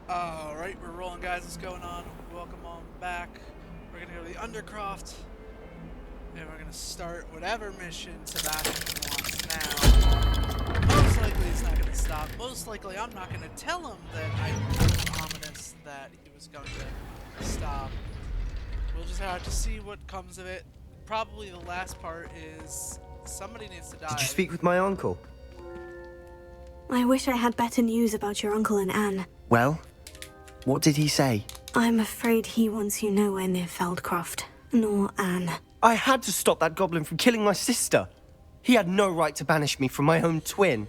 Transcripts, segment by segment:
Alright, we're rolling, guys. What's going on? Welcome on back. We're gonna go to the Undercroft, and we're gonna start whatever mission Sebastian wants now. Most likely he's not gonna stop. Most likely I'm not gonna tell him that I was ominous that he was going to stop. We'll just have to see what comes of it. Probably the last part is somebody needs to die. Did you speak with my uncle? I wish I had better news about your uncle and Anne. Well, what did he say? I'm afraid he wants you nowhere near Feldcroft, nor Anne. I had to stop that goblin from killing my sister. He had no right to banish me from my own twin.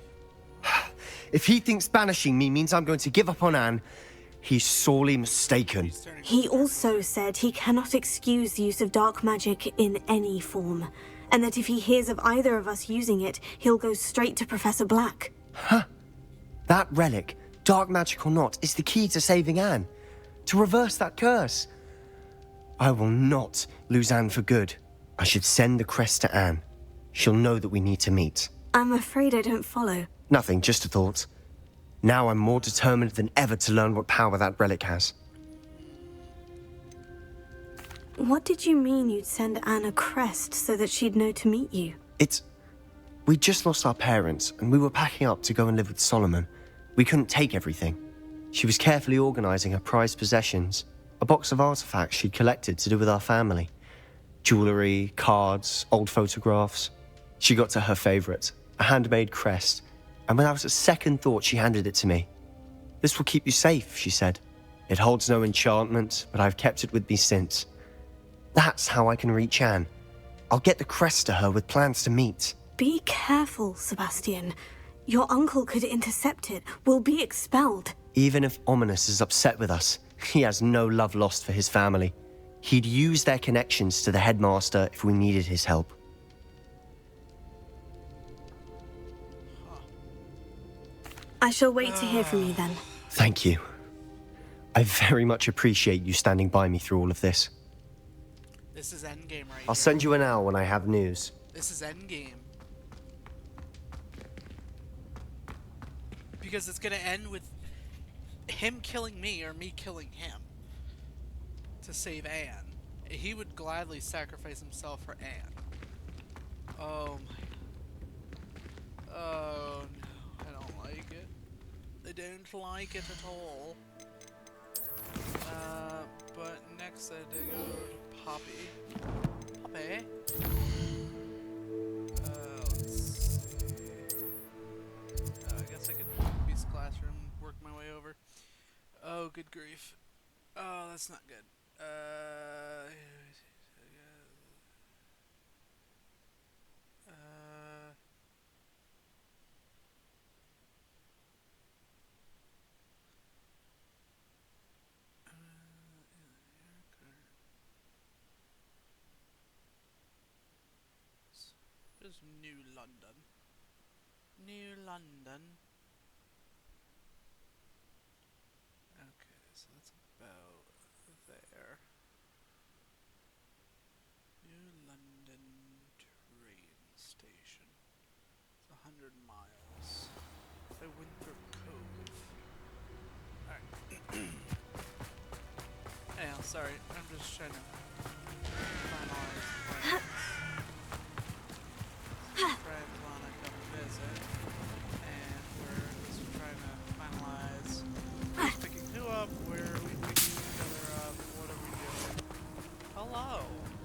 If he thinks banishing me means I'm going to give up on Anne, he's sorely mistaken. He also said he cannot excuse the use of dark magic in any form, and that if he hears of either of us using it, he'll go straight to Professor Black. Huh? That relic, dark magic or not, is the key to saving Anne. To reverse that curse. I will not lose Anne for good. I should send the crest to Anne. She'll know that we need to meet. I'm afraid I don't follow. Nothing, just a thought. Now I'm more determined than ever to learn what power that relic has. What did you mean you'd send Anne a crest so that she'd know to meet you? We just lost our parents, and we were packing up to go and live with Solomon. We couldn't take everything. She was carefully organizing her prized possessions, a box of artifacts she'd collected to do with our family. Jewelry, cards, old photographs. She got to her favorite, a handmade crest, and without a second thought she handed it to me. This will keep you safe, she said. It holds no enchantment, but I've kept it with me since. That's how I can reach Anne. I'll get the crest to her with plans to meet. Be careful, Sebastian. Your uncle could intercept it. We'll be expelled. Even if Ominous is upset with us, he has no love lost for his family. He'd use their connections to the headmaster if we needed his help. I shall wait to hear from you then. Thank you. I very much appreciate you standing by me through all of this. This is endgame right I'll here. send you an owl when I have news. This is endgame. Because it's gonna end with him killing me or me killing him to save Anne. He would gladly sacrifice himself for Anne. Oh my. Oh no, I don't like it. I don't like it at all. But next I had to go to Poppy. Poppy? Let's see. I guess I could Beast Classroom, work my way over. Oh, good grief. Oh, that's not good. There's New London. New London. Okay, so that's about there. New London train station. It's 100 miles. By Winthrop Cove. Alright. Anyhow, sorry. I'm just trying to finalize the plan. Friends want to come visit, and we're just trying to finalize who's picking who up, where are we picking each other up, what are we doing. Hello!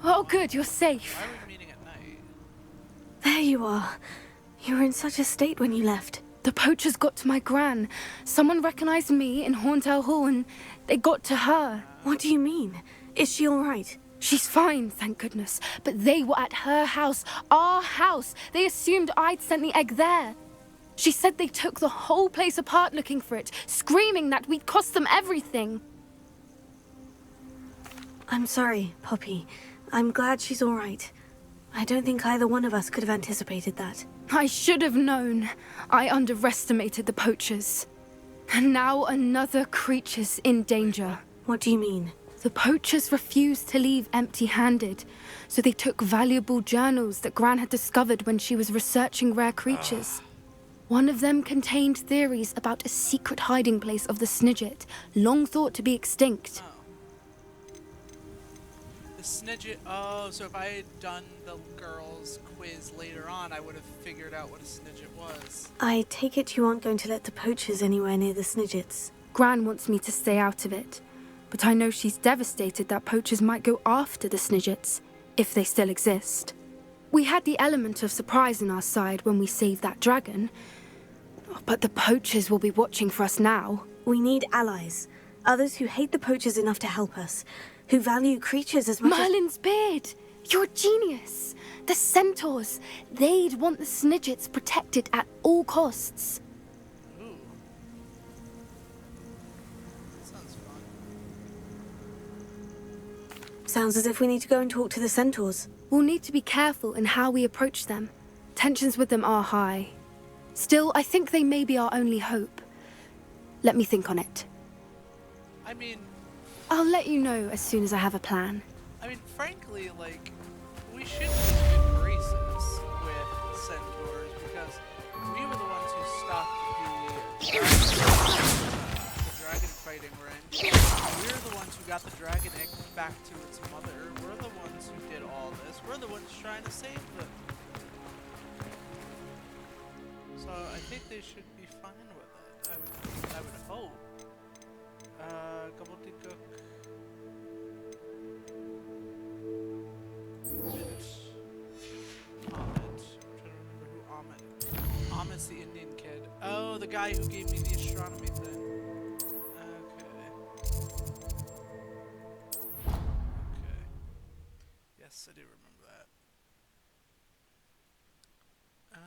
Oh good, you're safe. Why are we meeting at night? There you are. You were in such a state when you left. The poachers got to my gran. Someone recognized me in Horndale Hall and they got to her. What do you mean? Is she all right? She's fine, thank goodness. But they were at her house, our house. They assumed I'd sent the egg there. She said they took the whole place apart looking for it, screaming that we'd cost them everything. I'm sorry, Poppy. I'm glad she's all right. I don't think either one of us could have anticipated that. I should have known. I underestimated the poachers. And now another creature's in danger. What do you mean? The poachers refused to leave empty-handed, so they took valuable journals that Gran had discovered when she was researching rare creatures. One of them contained theories about a secret hiding place of the Snidget, long thought to be extinct. Oh. The Snidget. Oh, so if I had done the girls' quiz later on, I would have figured out what a Snidget was. I take it you aren't going to let the poachers anywhere near the Snidgets. Gran wants me to stay out of it, but I know she's devastated that poachers might go after the Snidgets, if they still exist. We had the element of surprise on our side when we saved that dragon, but the poachers will be watching for us now. We need allies. Others who hate the poachers enough to help us. Who value creatures as much Merlin's beard! You're a genius! The centaurs! They'd want the Snidgets protected at all costs. Ooh. That sounds fun. Sounds as if we need to go and talk to the centaurs. We'll need to be careful in how we approach them. Tensions with them are high. Still, I think they may be our only hope. Let me think on it. I mean, I'll let you know as soon as I have a plan. frankly, like, we should be good graces with centaurs because we were the ones who stopped the dragon fighting ring. We're the ones who got the dragon egg back to its mother. We're the ones who did all this. We're the ones trying to save them. So I think they should be fine with it. I would hope. Gobbledygook. Ahmed. I'm trying to remember who Ahmed is. Ahmed's the Indian kid. Oh, the guy who gave me the astronomy thing. Okay. Okay. Yes, I do remember that. Oh.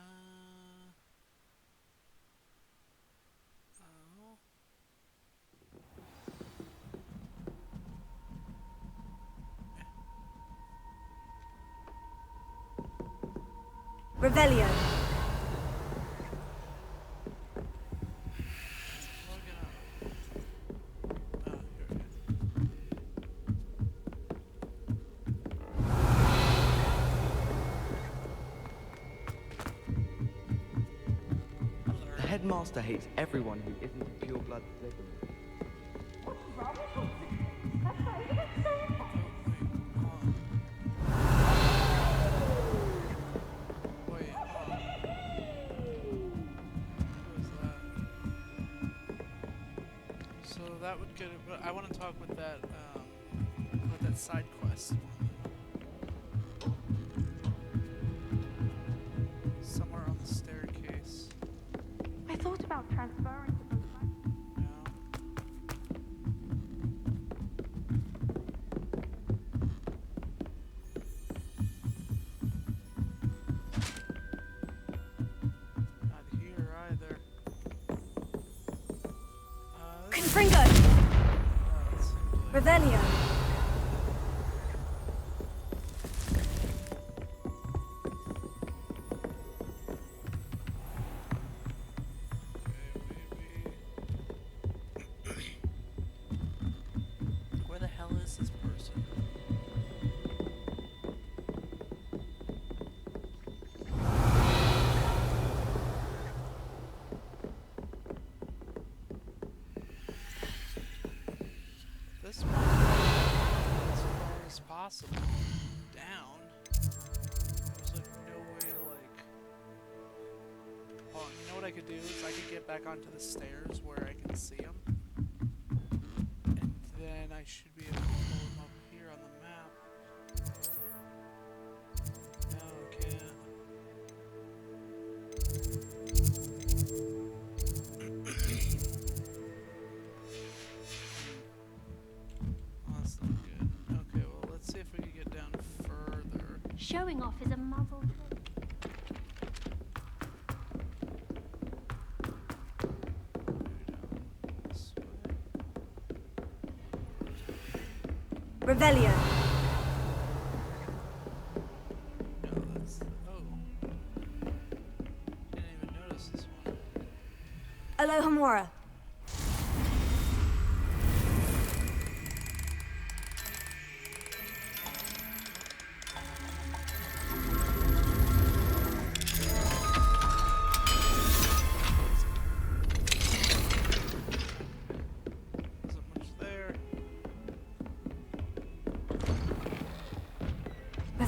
Revelio. The headmaster hates everyone who isn't a pure-blood Slytherin. That would get it, but I want to talk with that side quest. Somewhere on the staircase. I thought about transferring to both sides. Not here either. Confringo. Revelio. Where the hell is this person? This one, as far as possible, down. There's like no way to like. Oh, you know what I could do is I could get back onto the stairs where I can see them, and then I should be able to pull them up here on the map. No, I can't. Oh, that's not good. Okay, well, let's see if we can get down further. Showing off is a muzzle. Maybe down this way. Revelio. No, that's the, oh. Didn't even notice this one. Alohomora.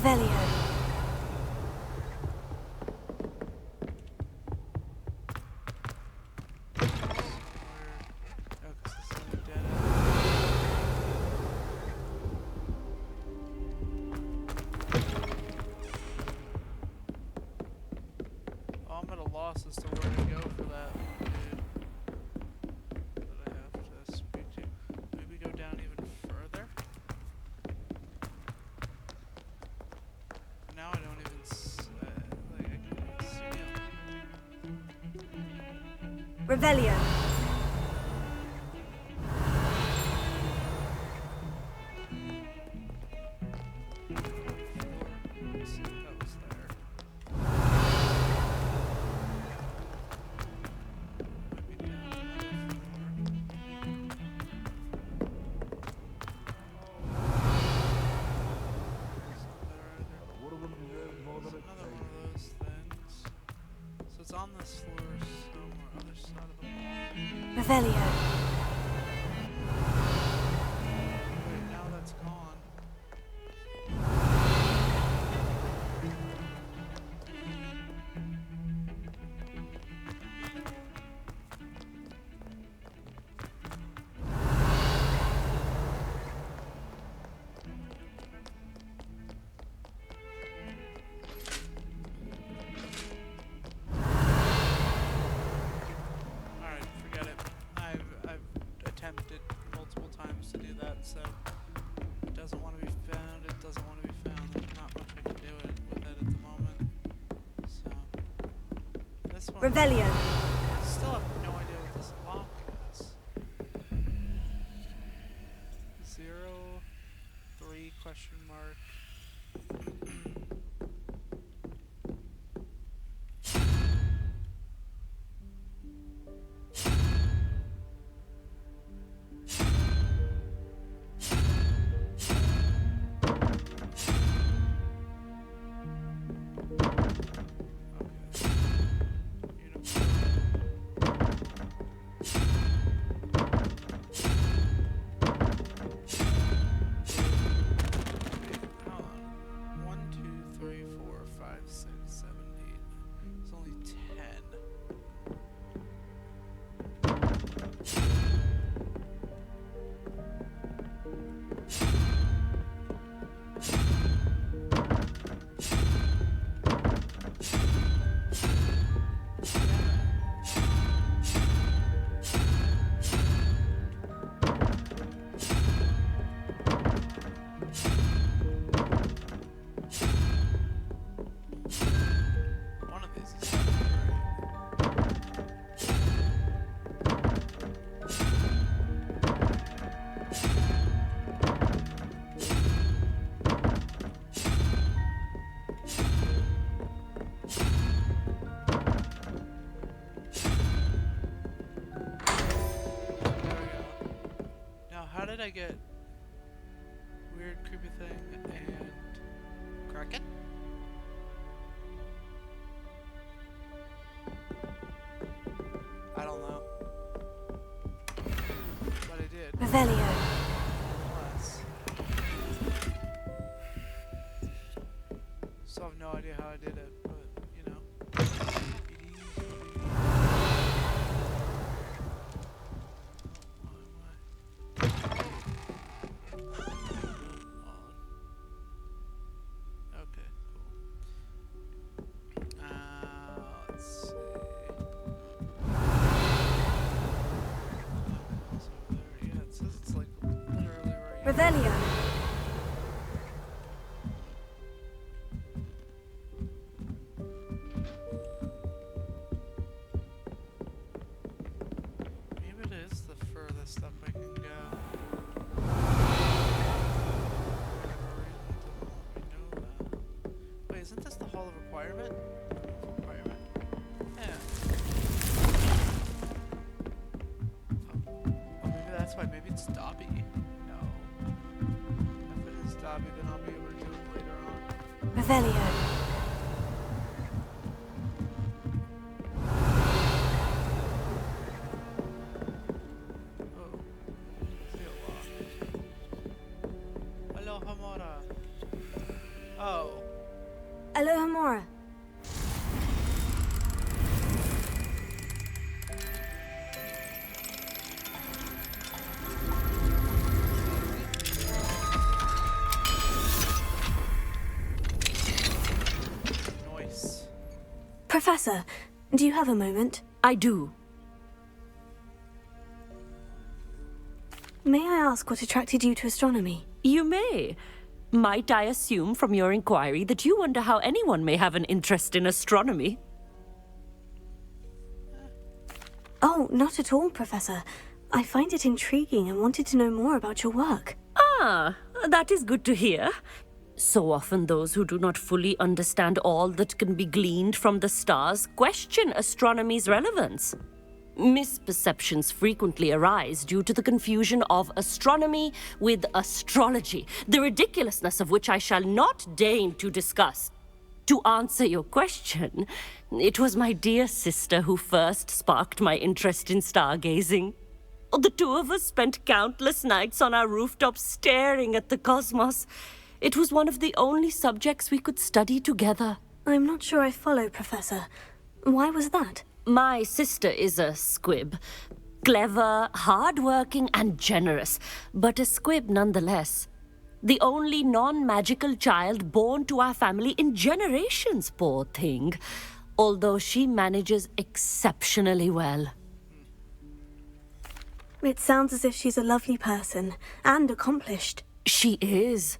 Revelio. Oh, 'cause this is a dead end. Oh, I'm at a loss as to where to go for that dude that I have to speak to. Maybe go down even further? Now I don't even like I can't even see him. Revelio. Let's see what was there. Maybe down another one of those things. So it's on this floor somewhere, other side of the wall. Revelio. Wait, now that's gone. Alright, forget it. I've attempted multiple times to do that, so it doesn't want to be found, it doesn't want to be found. There's not much I can do with it at the moment. So this one Revelio. I still have no idea what this lock is. 0, 3 question mark. Okay. Hold on. 1, 2, 3, 4, 5, 6, 7, 8. It's only 10. One of these is definitely right. There we go. Now, how did I get weird, creepy thing and Kraken? I don't know. But I did. Revelio. Nonetheless. Still have no idea how I did it, but you know. Okay, cool. Let's see. It's over there. Yeah, it says it's like literally right here. Revelio. Maybe it is the furthest up I can go. Wait, isn't this the Hall of Requirement? Yeah. Oh, maybe that's why. Maybe it's Dobby. No. If it is Dobby, then I'll be able to do it later on. Revelio. Oh. Seal lock. Hello, Hamora. Oh. Aloha Mora. Nice. Professor, do you have a moment? I do. May I ask what attracted you to astronomy? You may. Might I assume from your inquiry that you wonder how anyone may have an interest in astronomy? Oh, not at all, Professor. I find it intriguing and wanted to know more about your work. Ah, that is good to hear. So often those who do not fully understand all that can be gleaned from the stars question astronomy's relevance. Misperceptions frequently arise due to the confusion of astronomy with astrology, the ridiculousness of which I shall not deign to discuss. To answer your question, it was my dear sister who first sparked my interest in stargazing. The two of us spent countless nights on our rooftops staring at the cosmos. It was one of the only subjects we could study together. I'm not sure I follow, Professor. Why was that? My sister is a squib. Clever, hardworking, and generous, but a squib nonetheless. The only non-magical child born to our family in generations, poor thing. Although she manages exceptionally well. It sounds as if she's a lovely person and accomplished. She is.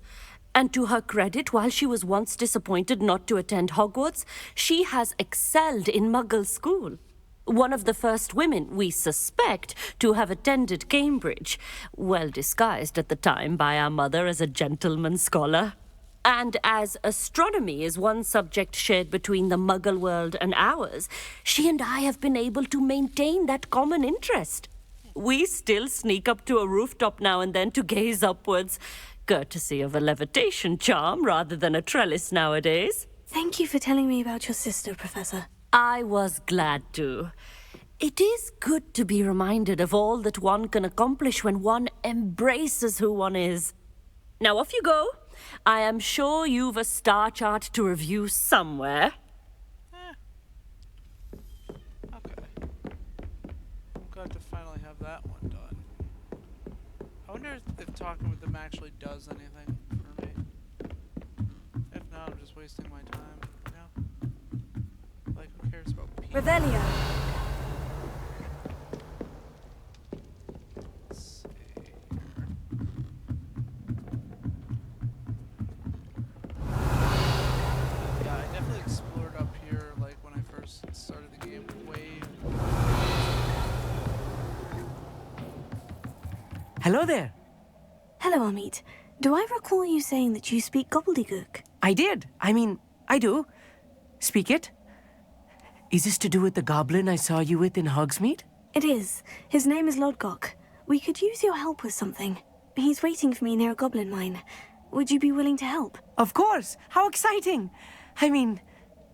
And to her credit, while she was once disappointed not to attend Hogwarts, she has excelled in Muggle school. One of the first women, we suspect, to have attended Cambridge, well disguised at the time by our mother as a gentleman scholar. And as astronomy is one subject shared between the Muggle world and ours, she and I have been able to maintain that common interest. We still sneak up to a rooftop now and then to gaze upwards, courtesy of a levitation charm rather than a trellis nowadays. Thank you for telling me about your sister, Professor. I was glad to. It is good to be reminded of all that one can accomplish when one embraces who one is. Now off you go. I am sure you've a star chart to review somewhere. Okay. I'm glad to finally have that one done. I wonder if talking with them actually does anything for me. If not, I'm just wasting my time, you know? Like, who cares about people? Revelio. Let's see here. Yeah, I definitely explored up here, like, when I first started the game way. Hello there. Hello, Amit. Do I recall you saying that you speak gobbledygook? I did. I do. Speak it. Is this to do with the goblin I saw you with in Hogsmeade? It is. His name is Lodgok. We could use your help with something. He's waiting for me near a goblin mine. Would you be willing to help? Of course. How exciting.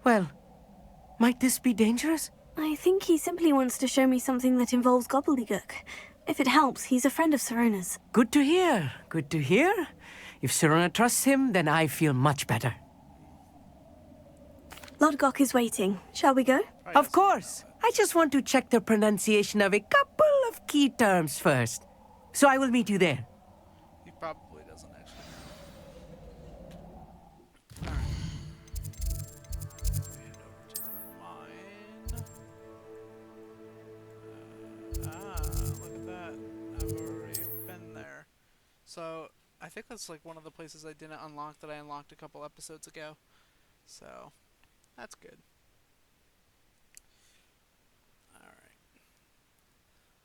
Well, might this be dangerous? I think he simply wants to show me something that involves gobbledygook. If it helps, he's a friend of Serona's. Good to hear. Good to hear. If Serona trusts him, then I feel much better. Lodgok is waiting. Shall we go? Of course. I just want to check the pronunciation of a couple of key terms first. So I will meet you there. He probably doesn't actually. Alright. Look at that. I've already been there. So, I think that's like one of the places I didn't unlock that I unlocked a couple episodes ago. So, that's good. Alright.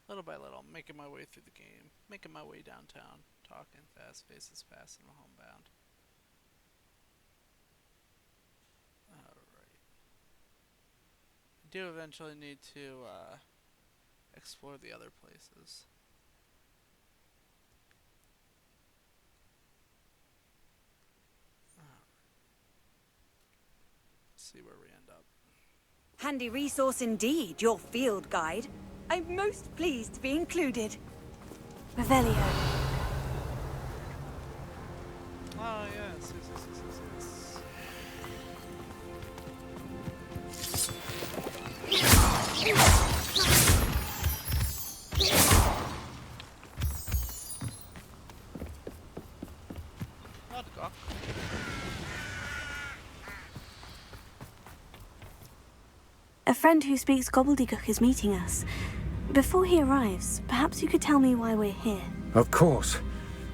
Little by little, making my way through the game. Making my way downtown. Talking fast, faces fast, and homebound. Alright. I do eventually need to explore the other places. See where we end up. Handy resource indeed, your field guide. I'm most pleased to be included. Revelio. Oh yes, yes. Fuck. A friend who speaks gobbledygook is meeting us. Before he arrives, perhaps you could tell me why we're here. Of course.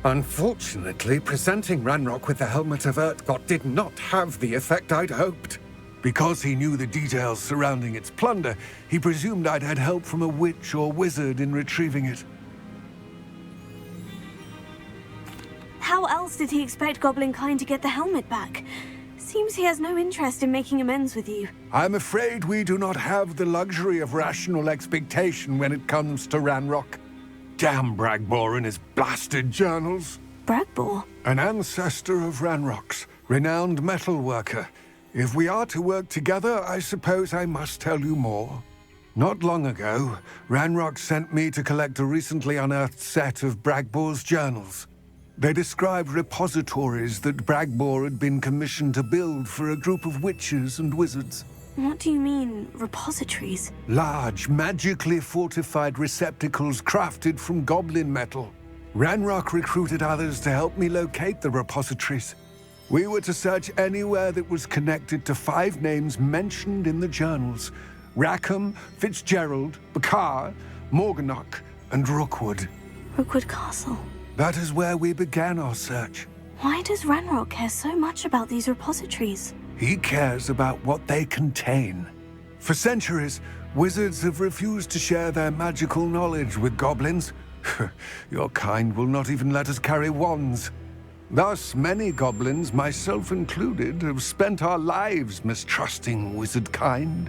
Unfortunately, presenting Ranrock with the Helmet of Urtkot did not have the effect I'd hoped. Because he knew the details surrounding its plunder, he presumed I'd had help from a witch or wizard in retrieving it. How else did he expect Goblinkind to get the helmet back? Seems he has no interest in making amends with you. I'm afraid we do not have the luxury of rational expectation when it comes to Ranrock. Damn Bragbor and his blasted journals. Bragbor? An ancestor of Ranrock's, renowned metal worker. If we are to work together, I suppose I must tell you more. Not long ago, Ranrock sent me to collect a recently unearthed set of Bragbor's journals. They described repositories that Bragbor had been commissioned to build for a group of witches and wizards. What do you mean, repositories? Large, magically fortified receptacles crafted from goblin metal. Ranrock recruited others to help me locate the repositories. We were to search anywhere that was connected to 5 names mentioned in the journals: Rackham, Fitzgerald, Bakar, Morganach, and Rookwood. Rookwood Castle. That is where we began our search. Why does Ranrock care so much about these repositories? He cares about what they contain. For centuries, wizards have refused to share their magical knowledge with goblins. Your kind will not even let us carry wands. Thus, many goblins, myself included, have spent our lives mistrusting wizard kind.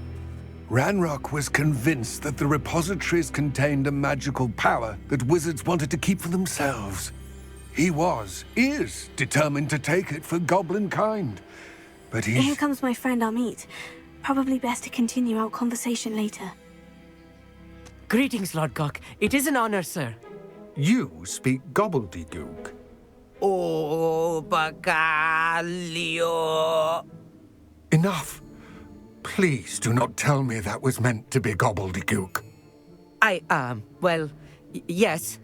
Ranrock was convinced that the repositories contained a magical power that wizards wanted to keep for themselves. He is determined to take it for goblin kind. But Here comes my friend Amit. Probably best to continue our conversation later. Greetings, Lord Gok. It is an honor, sir. You speak gobbledygook. Oh, Bagalio. Enough. Please do not tell me that was meant to be gobbledygook. Yes.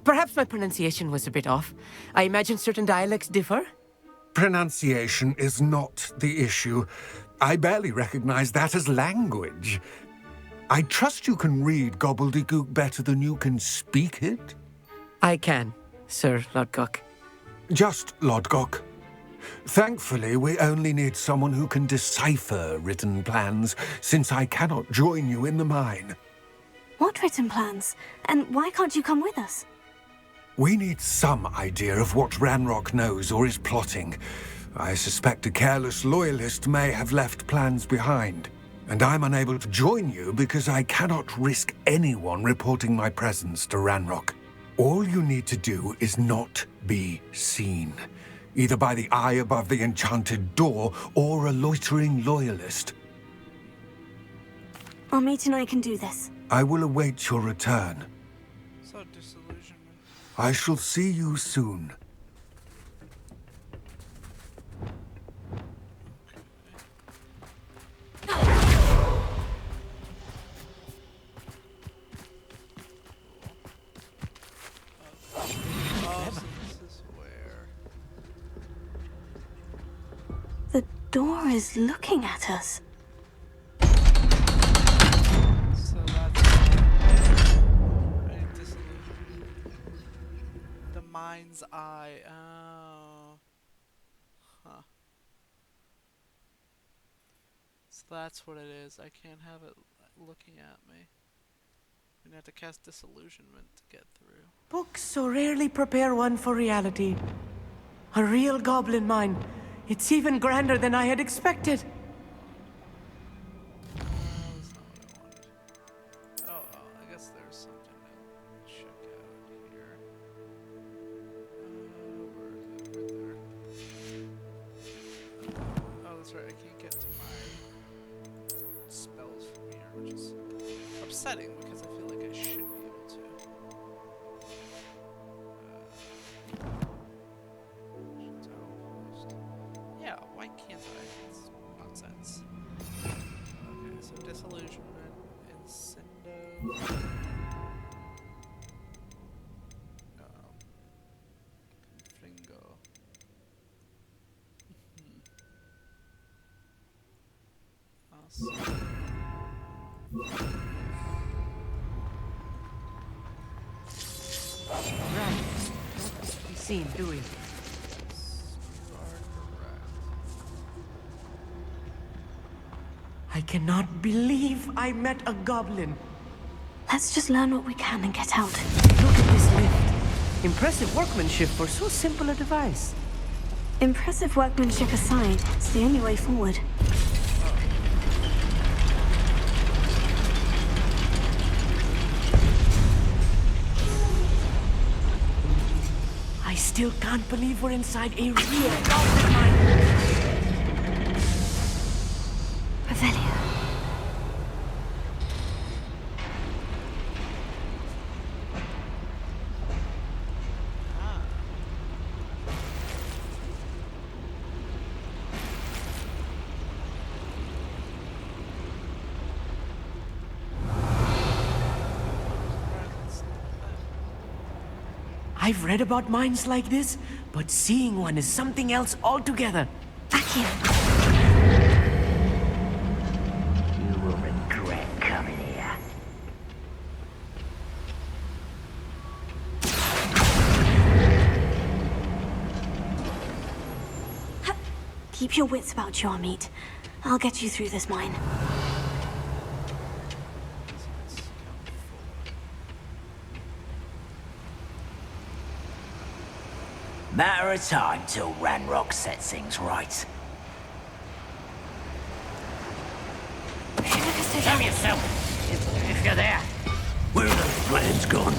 Perhaps my pronunciation was a bit off. I imagine certain dialects differ. Pronunciation is not the issue. I barely recognize that as language. I trust you can read gobbledygook better than you can speak it? I can, Sir Lodgok. Just Lodgok. Thankfully, we only need someone who can decipher written plans, since I cannot join you in the mine. What written plans? And why can't you come with us? We need some idea of what Ranrock knows or is plotting. I suspect a careless loyalist may have left plans behind, and I'm unable to join you because I cannot risk anyone reporting my presence to Ranrock. All you need to do is not be seen, either by the eye above the enchanted door or a loitering loyalist. Amit and I can do this. I will await your return. So disillusionment. I shall see you soon. Oh, so this is where. The door is looking at us. So that's right, disillusionment. The mind's eye. Oh. Huh. So that's what it is. I can't have it looking at me. I'm gonna have to cast disillusionment to get through. Books so rarely prepare one for reality. A real goblin mine. It's even grander than I had expected. That's not what I wanted. Oh, well, I guess there's something to check out here. Where is it? Right there. Oh, that's right. I can't get to my spells from here, which is upsetting because I feel like I should be able to. Yeah, why can't I? It's nonsense. Okay, so disillusionment, Incindo. Fringo. else. Right. Don't be seen, do we? You are correct. I cannot believe I met a goblin. Let's just learn what we can and get out. Look at this lift. Impressive workmanship for so simple a device. Impressive workmanship aside, it's the only way forward. I still can't believe we're inside a real goblin mine. Revelio. I've read about mines like this, but seeing one is something else altogether. Accio. You will regret coming here. Keep your wits about you, Amit. I'll get you through this mine. Matter of time till Ranrock sets things right. Show yourself, if you're there. Where are those plans gone?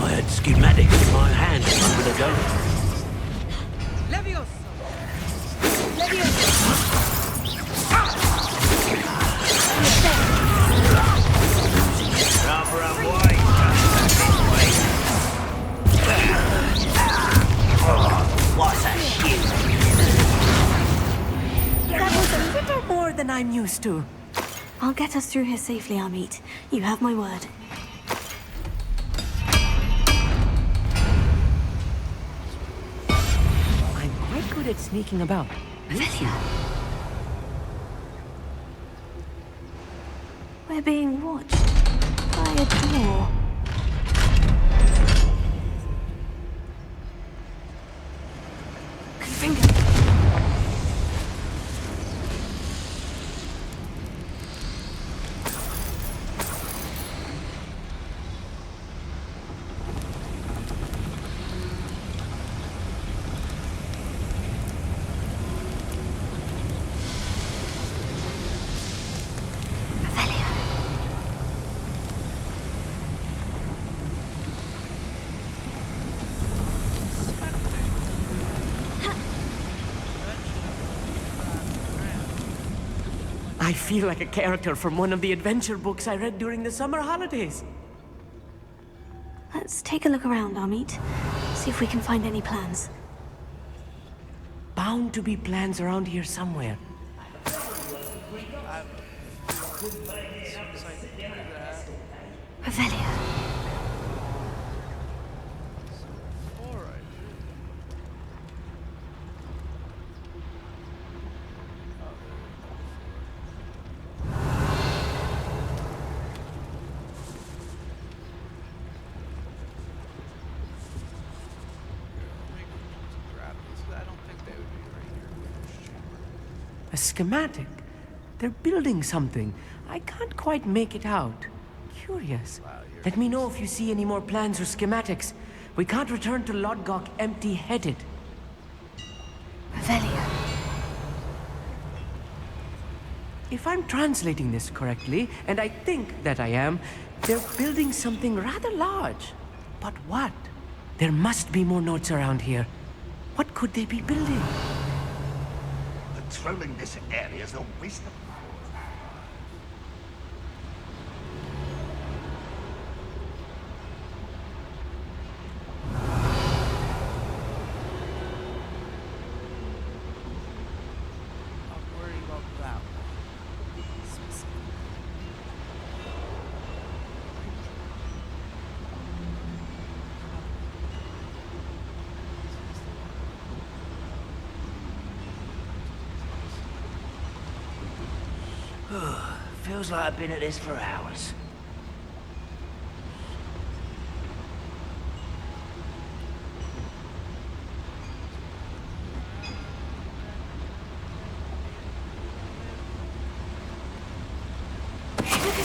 I had schematics in my hand a moment ago. Levioso! Levioso! Rather unwise, what a shit! That was a little more than I'm used to. I'll get us through here safely, Amit. You have my word. I'm quite good at sneaking about. Revelio. We're being watched by a door. Confringo. I feel like a character from one of the adventure books I read during the summer holidays. Let's take a look around, Amit. See if we can find any plans. Bound to be plans around here somewhere. Revelio. A schematic. They're building something. I can't quite make it out. Curious. Let me know if you see any more plans or schematics. We can't return to Lodgok empty-headed. Revelio. If I'm translating this correctly, and I think that I am, they're building something rather large. But what? There must be more notes around here. What could they be building? Patrolling this area is a waste of time. I'll worry about that one. Feels like I've been at this for hours.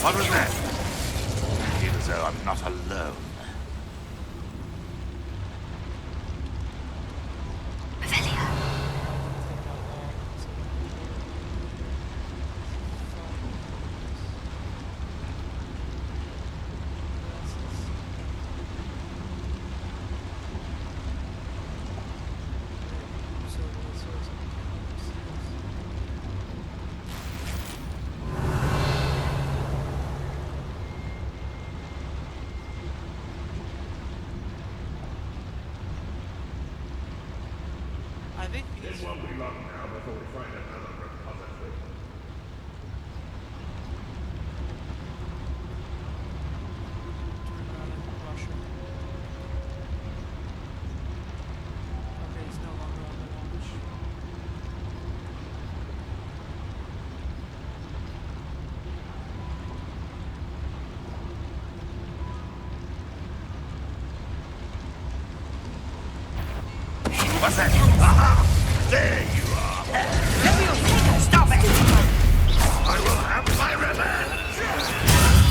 What was that? I feel as though I'm not alone. I think these won't be long now before we find another repository. turn around and rush him. Okay, he's no longer on the launch. What's that? Aha! There you are! Stop it! I will have my revenge!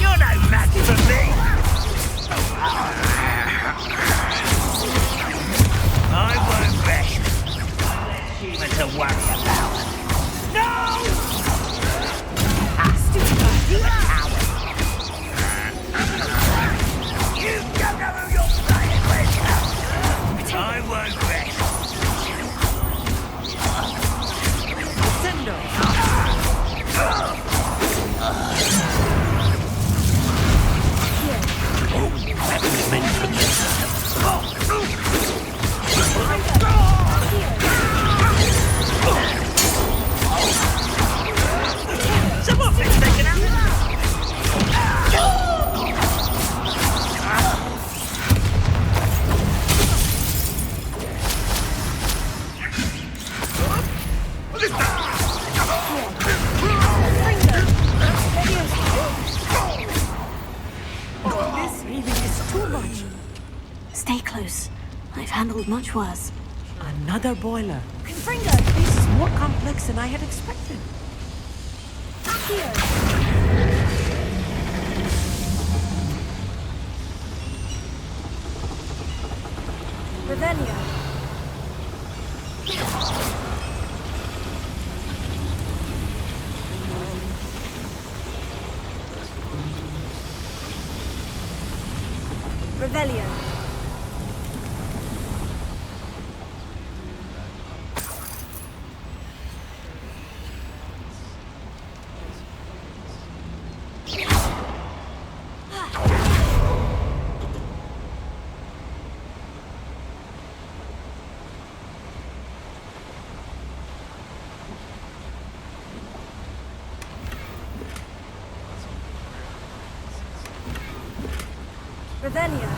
You're no match for me! I won't rest. Let's human to worry about. No! Stupid coward! You don't know who you're playing with! I won't rest. That was meant for me. Someone been taken out! This really is too much. Stay close. I've handled much worse. Another boiler. Confringo! This is more complex than I had expected. Revelio. Revelio. Revelio.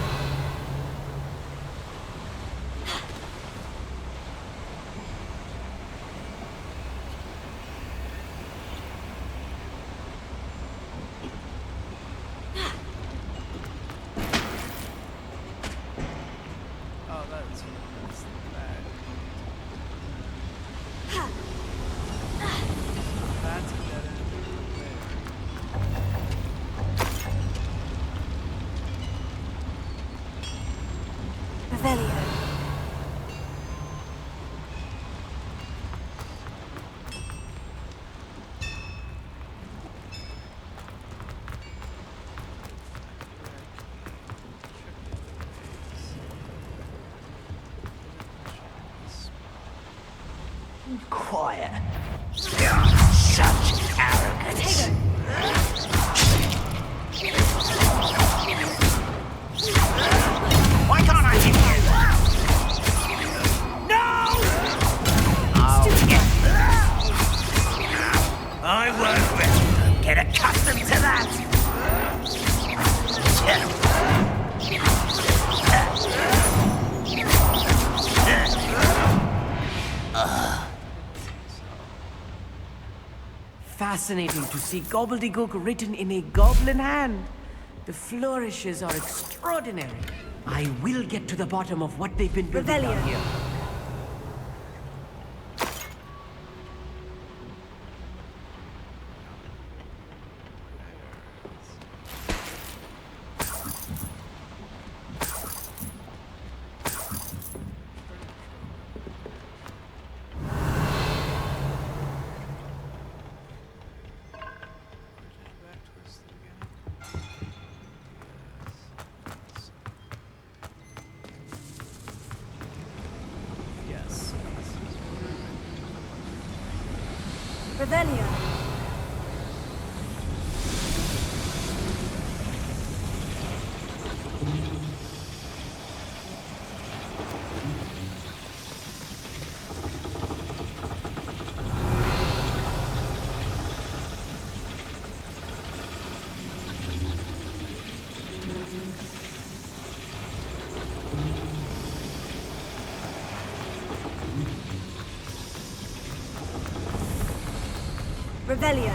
Oh, that's bad. That's a dead end. Revelio. Quiet. Such arrogance. Why can't I hit you? No! I'll get I won't rest. Get accustomed to that. fascinating to see gobbledygook written in a goblin hand. The flourishes are extraordinary. I will get to the bottom of what they've been building down here. Revelio. Revelio.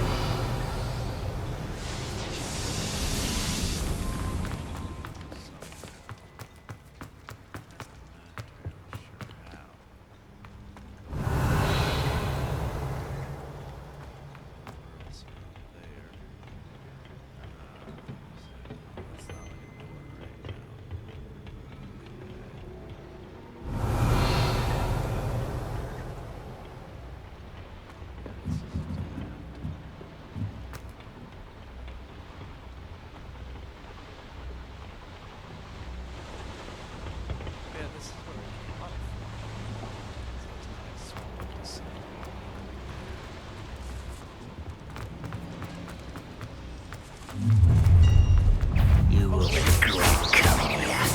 You will regret coming here.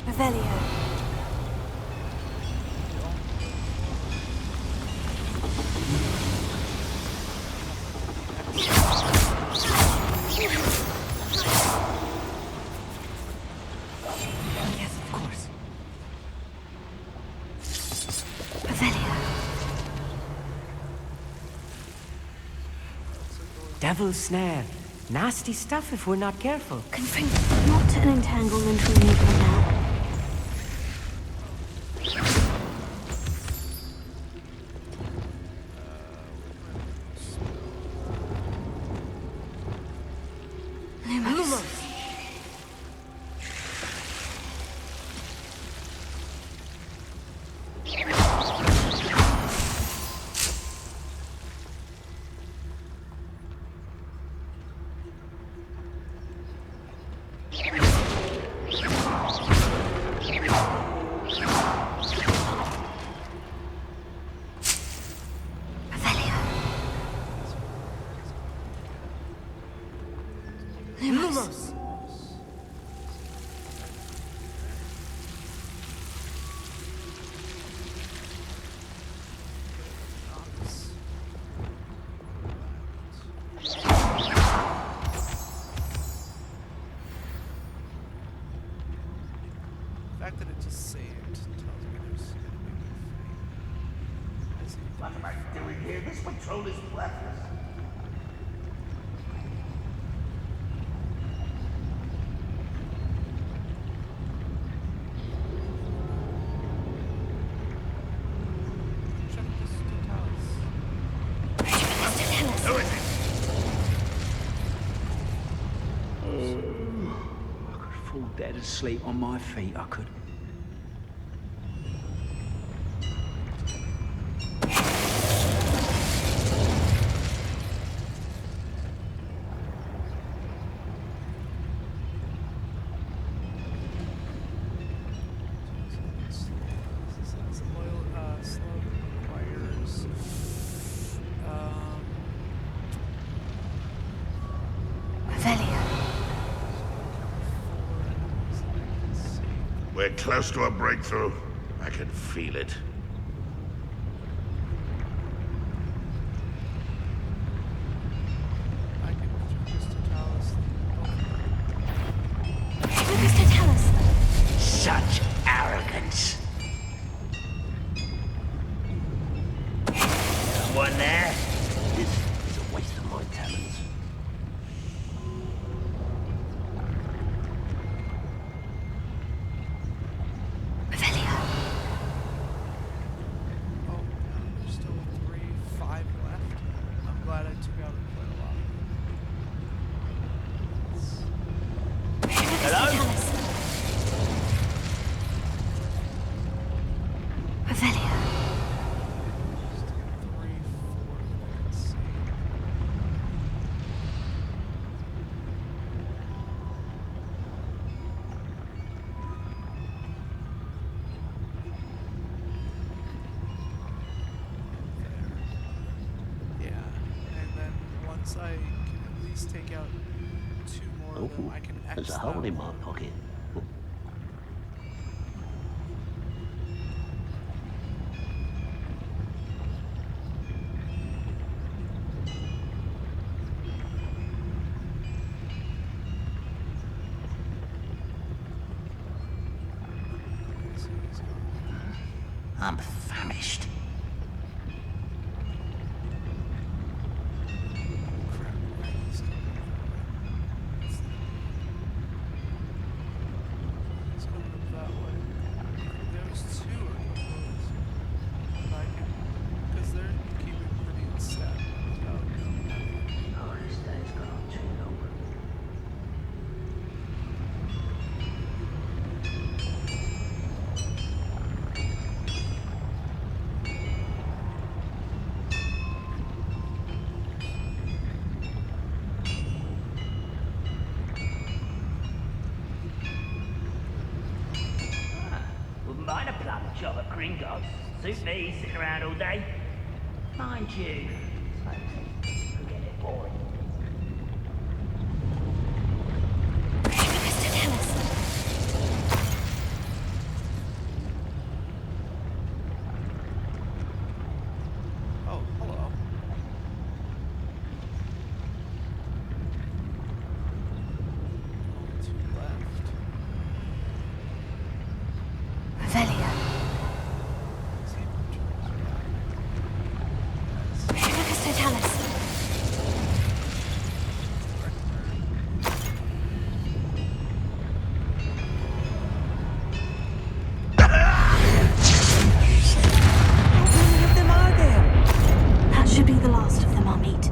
Revelio. Yes, of course. Revelio. Devil's snare. Nasty stuff if we're not careful. Confringo. Not an entanglement we need right now. Lumos! The fact that it just saved tells me there's gonna be a fate. What am I doing here? This patrol is worthless. Fall dead asleep on my feet, I could. We're close to a breakthrough. I can feel it. Such arrogance. One there? This is a waste of my talents. Oh, there's still 3, 5 left. I'm glad I took out quite a lot. Hello? Revelia. Once I can at least take out 2 more of them, I can X There's a that hole in my one. pocket. I'm famished. Mind a plum job at Gringotts. Suit me, sitting around all day. Mind you, could get it boring. Oh, hello. Only 2 left. Revelia. Totalis. How many of them are there? That should be the last of them I'll meet.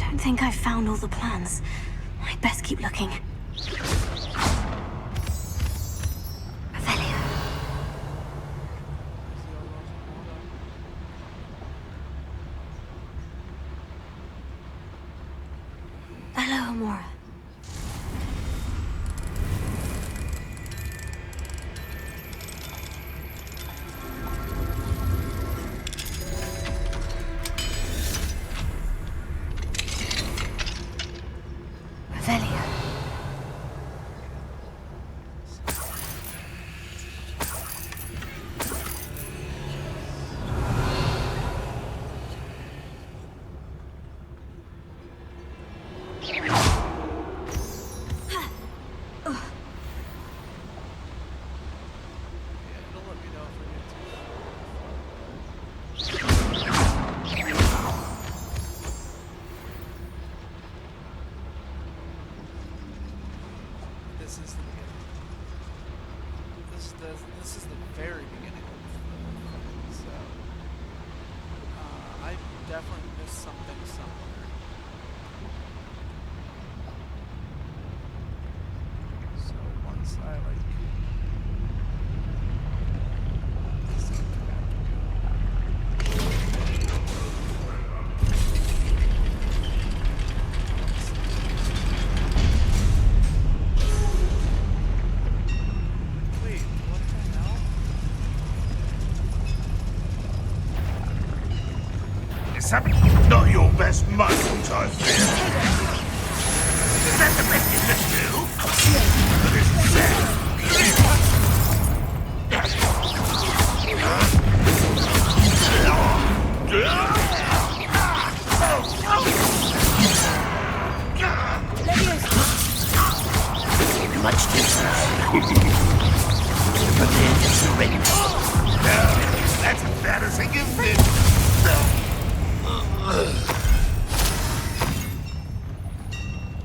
I think I've found all the plans. I'd best keep looking. Revelia. Gamora. Revelio. This is the beginning. This is the very beginning of the so I definitely missed something somewhere. So once I like Not your best muscles, I fear. Is that the best you can do? This is sad. Much distance. Prepare to surrender. No, that's embarrassing, isn't it?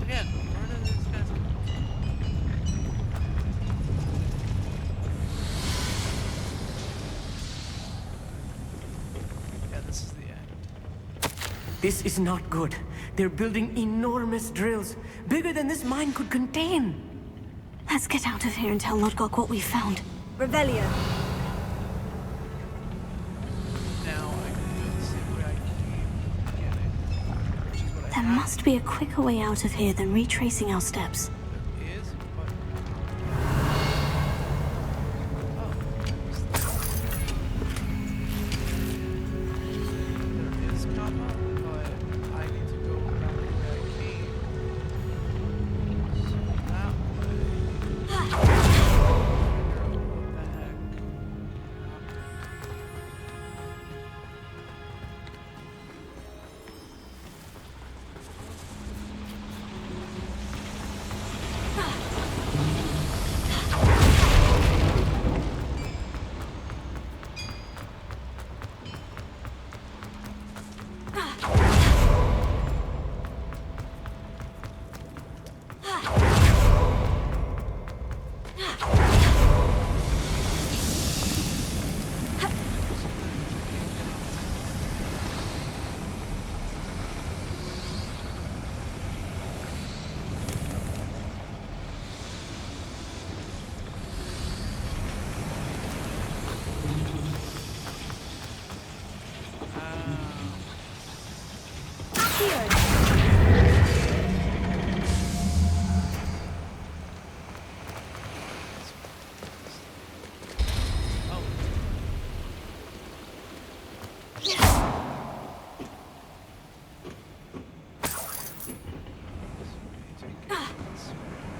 Again, where do these guys come from? Yeah, this is the end. This is not good. They're building enormous drills, bigger than this mine could contain. Let's get out of here and tell Lodgok what we found. Revelio. Now I can do the same way I came from the beginning, which is what I There have. must be a quicker way out of here than retracing our steps. There is, but there is comma, but I need to go back the way I came. So that way. Figure out what the heck.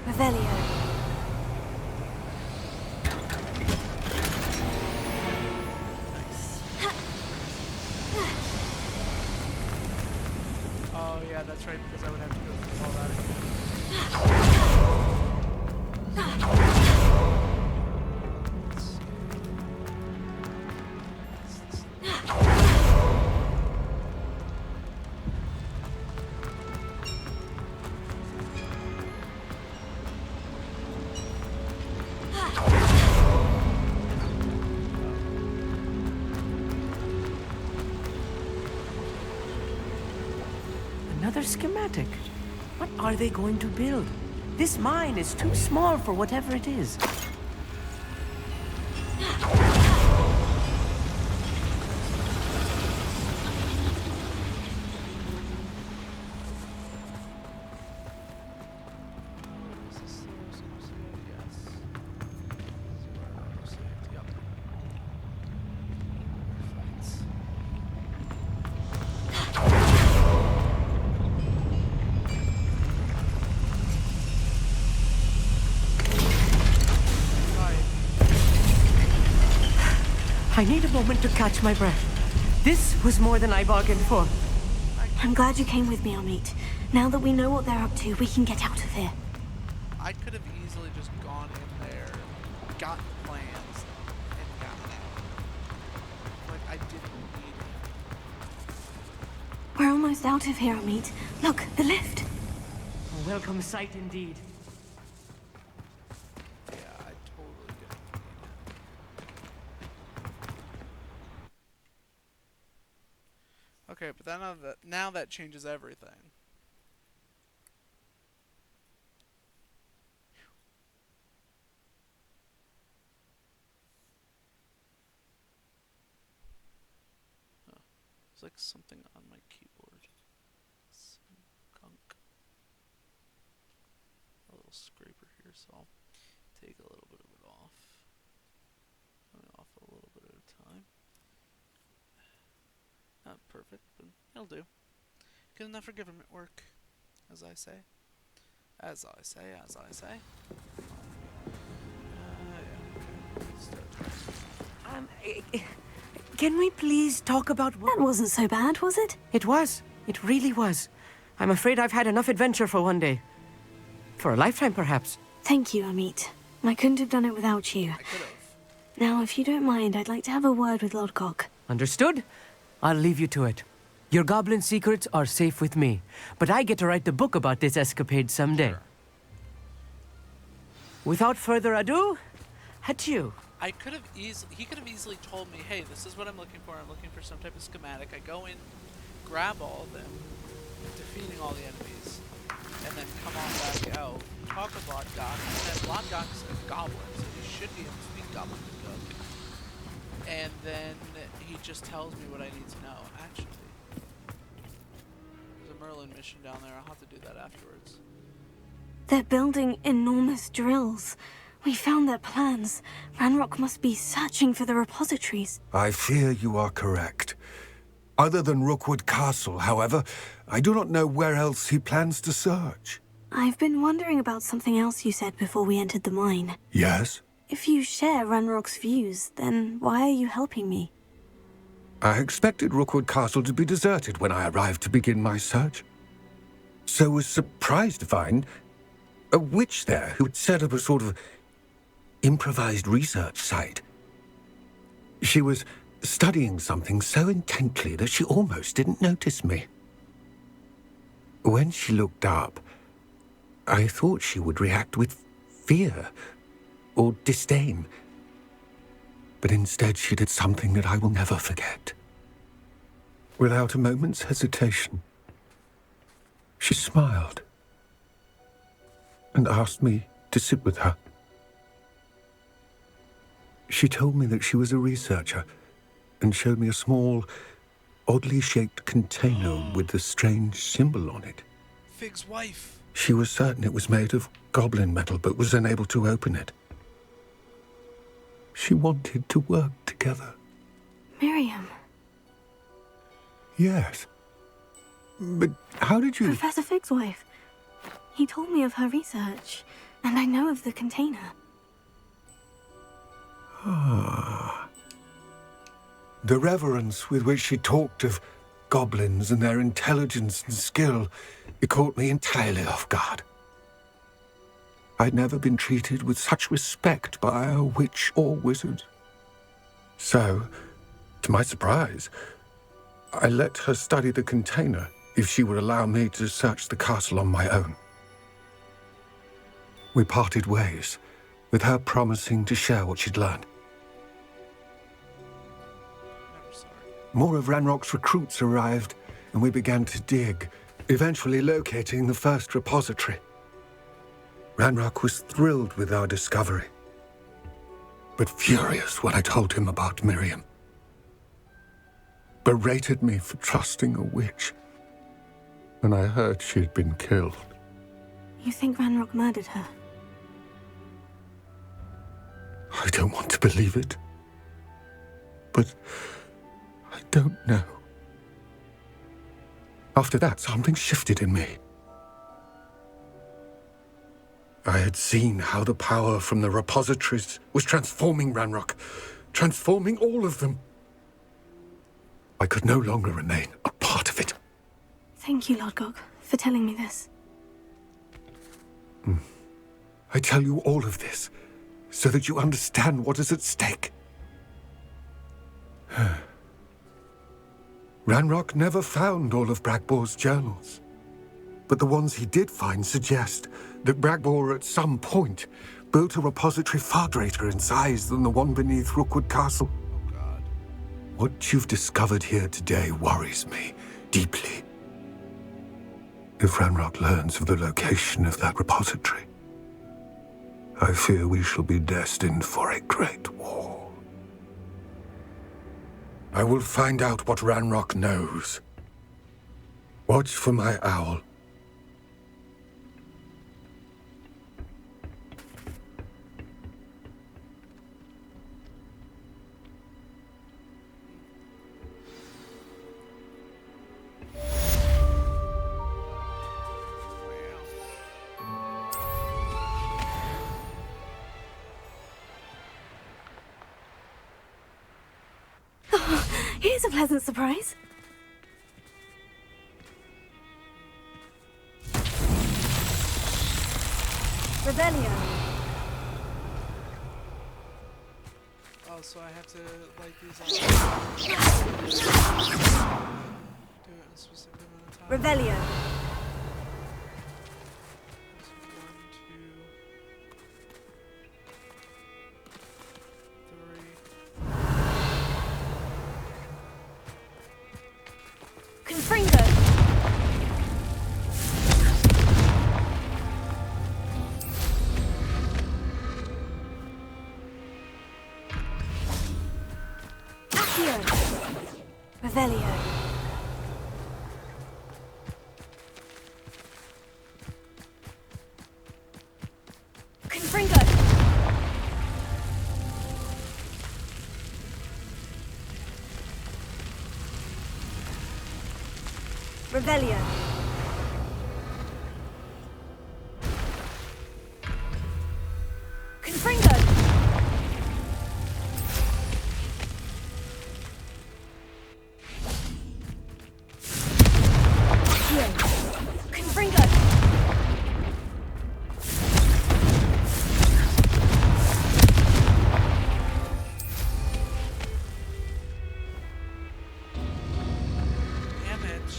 Revelio. Oh yeah, that's right, because I would have to go through all that again. Another schematic. What are they going to build? This mine is too small for whatever it is. I need a moment to catch my breath. This was more than I bargained for. I'm glad you came with me, Amit. Now that we know what they're up to, we can get out of here. I could have easily just gone in there, gotten plans, and gotten out. Like, I didn't need it. We're almost out of here, Amit. Look, the lift. A welcome sight indeed. Yeah, I totally didn't need it. Okay, but then now that changes everything. There's like something on my keyboard. Some gunk. A little scraper here, so I'll take a little bit of it off. Off a little bit at a time. Not perfect, but it'll do. Good enough for government work, as I say. As I say, as I say. Yeah, okay. Start. Can we please talk about what... That wasn't so bad, was it? It was. It really was. I'm afraid I've had enough adventure for one day. For a lifetime, perhaps. Thank you, Amit. I couldn't have done it without you. I could have. Now, if you don't mind, I'd like to have a word with Lodgok. Understood? I'll leave you to it. Your goblin secrets are safe with me, but I get to write the book about this escapade someday. Sure. Without further ado, adieu. I could have he could have easily told me, hey, this is what I'm looking for. I'm looking for some type of schematic. I go in, grab all of them, defeating all the enemies, and then come on back out, talk with Lodgok, and then Lodgok's a goblin, so he should be able to speak goblin good. And then he just tells me what I need to know. Actually, there's a Merlin mission down there. I'll have to do that afterwards. They're building enormous drills. We found their plans. Ranrock must be searching for the repositories. I fear you are correct. Other than Rookwood Castle, however, I do not know where else he plans to search. I've been wondering about something else you said before we entered the mine. Yes? If you share Ranrock's views, then why are you helping me? I expected Rookwood Castle to be deserted when I arrived to begin my search. So was surprised to find a witch there who had set up a sort of improvised research site. She was studying something so intently that she almost didn't notice me. When she looked up, I thought she would react with fear or disdain. But instead she did something that I will never forget. Without a moment's hesitation, she smiled and asked me to sit with her. She told me that she was a researcher and showed me a small, oddly shaped container with a strange symbol on it. Fig's wife. She was certain it was made of goblin metal, but was unable to open it. She wanted to work together. Miriam. Yes. But how did you... Professor Fig's wife. He told me of her research, and I know of the container. Ah. The reverence with which she talked of goblins and their intelligence and skill, it caught me entirely off guard. I'd never been treated with such respect by a witch or wizard. So, to my surprise, I let her study the container if she would allow me to search the castle on my own. We parted ways, with her promising to share what she'd learned. More of Ranrock's recruits arrived, and we began to dig, eventually locating the first repository. Ranrock was thrilled with our discovery, but furious when I told him about Miriam. Berated me for trusting a witch when I heard she'd been killed. You think Ranrock murdered her? I don't want to believe it, but I don't know. After that, something shifted in me. I had seen how the power from the repositories was transforming Ranrock, transforming all of them. I could no longer remain a part of it. Thank you, Lord Gog, for telling me this. I tell you all of this so that you understand what is at stake. Ranrock never found all of Bragbor's journals, but the ones he did find suggest that Bragbor at some point built a repository far greater in size than the one beneath Rookwood Castle. Oh, God. What you've discovered here today worries me deeply. If Ranrock learns of the location of that repository, I fear we shall be destined for a great war. I will find out what Ranrock knows. Watch for my owl. Here's a pleasant surprise. Rebellion. Oh, so I have to light these up. Do it in a specific amount of time. Rebellion. Confringo! Accio! Revelio. Confringo! Revelio. Confringo! Confringo! Damage.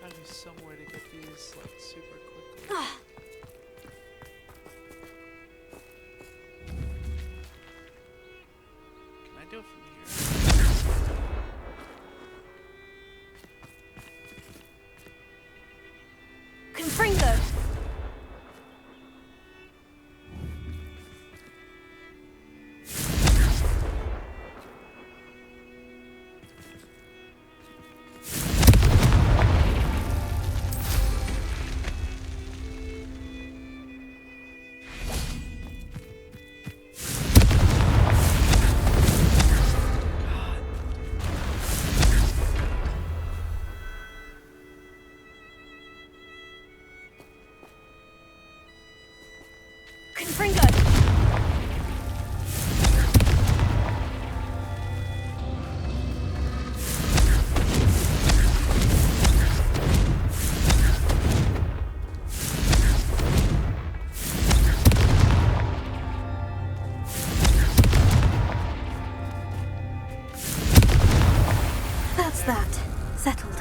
Gotta be some way to get these like super quickly. Can I do it from here? Confringo! Confringo! That's that. Settled.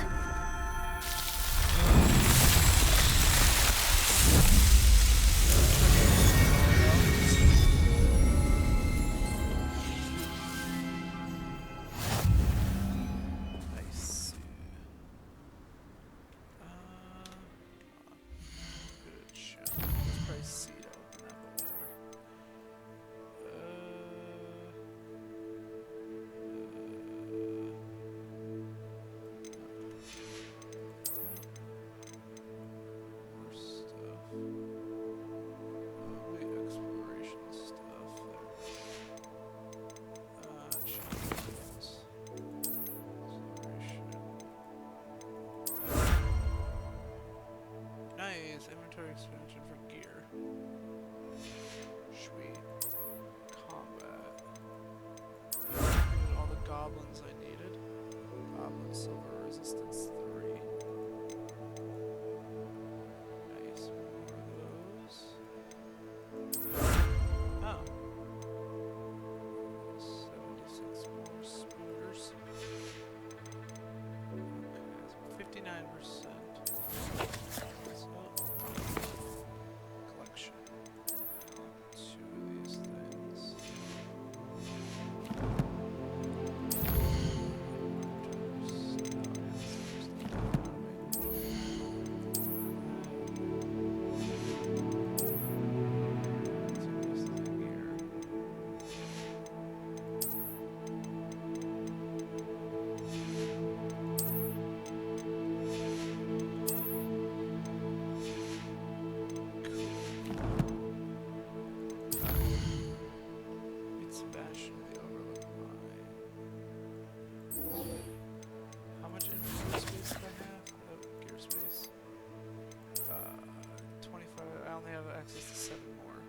access to 7 more.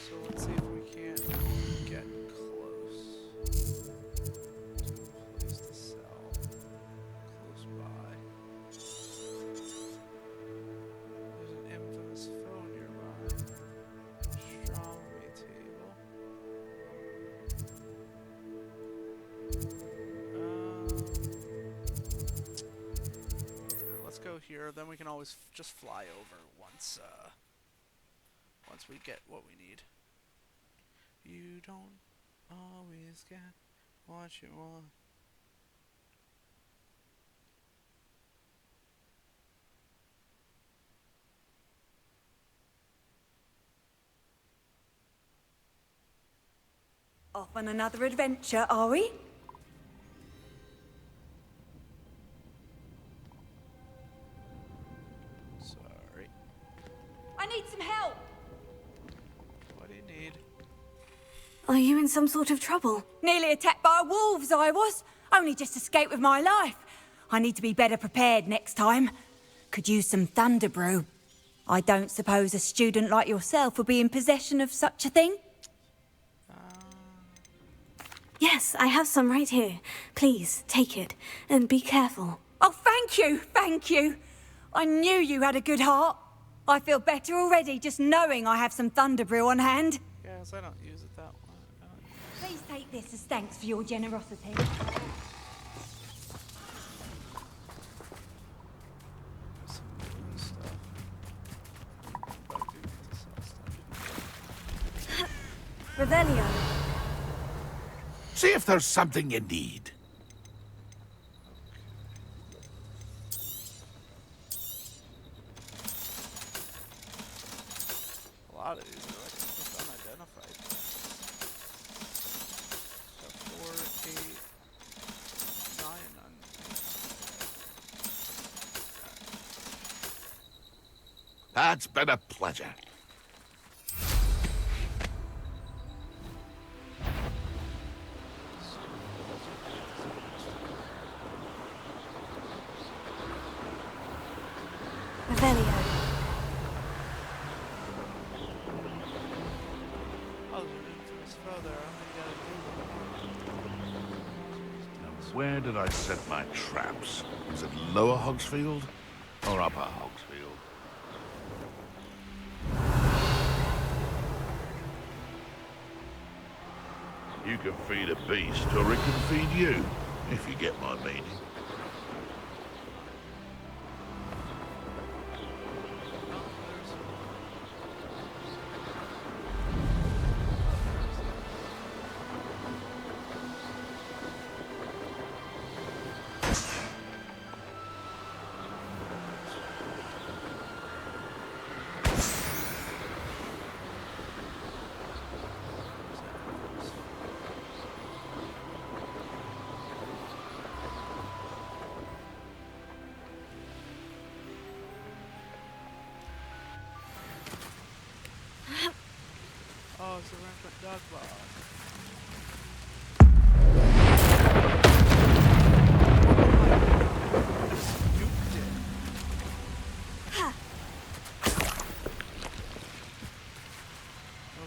So let's see if we can't get close to a place to sell close by. There's an infamous phone nearby. Astronomy table. Let's go here. Then we can always just fly over once we get what we need. You don't always get what you want. Off on another adventure, are we? Sorry. I need some help! What do you need? Are you in some sort of trouble? Nearly attacked by wolves, I was. Only just escaped with my life. I need to be better prepared next time. Could use some thunder brew. I don't suppose a student like yourself would be in possession of such a thing? Yes, I have some right here. Please, take it. And be careful. Oh, thank you, thank you. I knew you had a good heart. I feel better already just knowing I have some thunder brew on hand. Yes, I don't use it that way. Please take this as thanks for your generosity. Revelio. See if there's something you need. A lot of these are like just unidentified. So 4, 8, 9 unidentified. That's been a pleasure. Revelio. Oh, there's an infamous foe there. Where did I set my traps? Is it Lower Hogsfield or Upper Hogsfield? You can feed a beast or it can feed you, if you get my meaning. Oh, it's a rampant dog ball.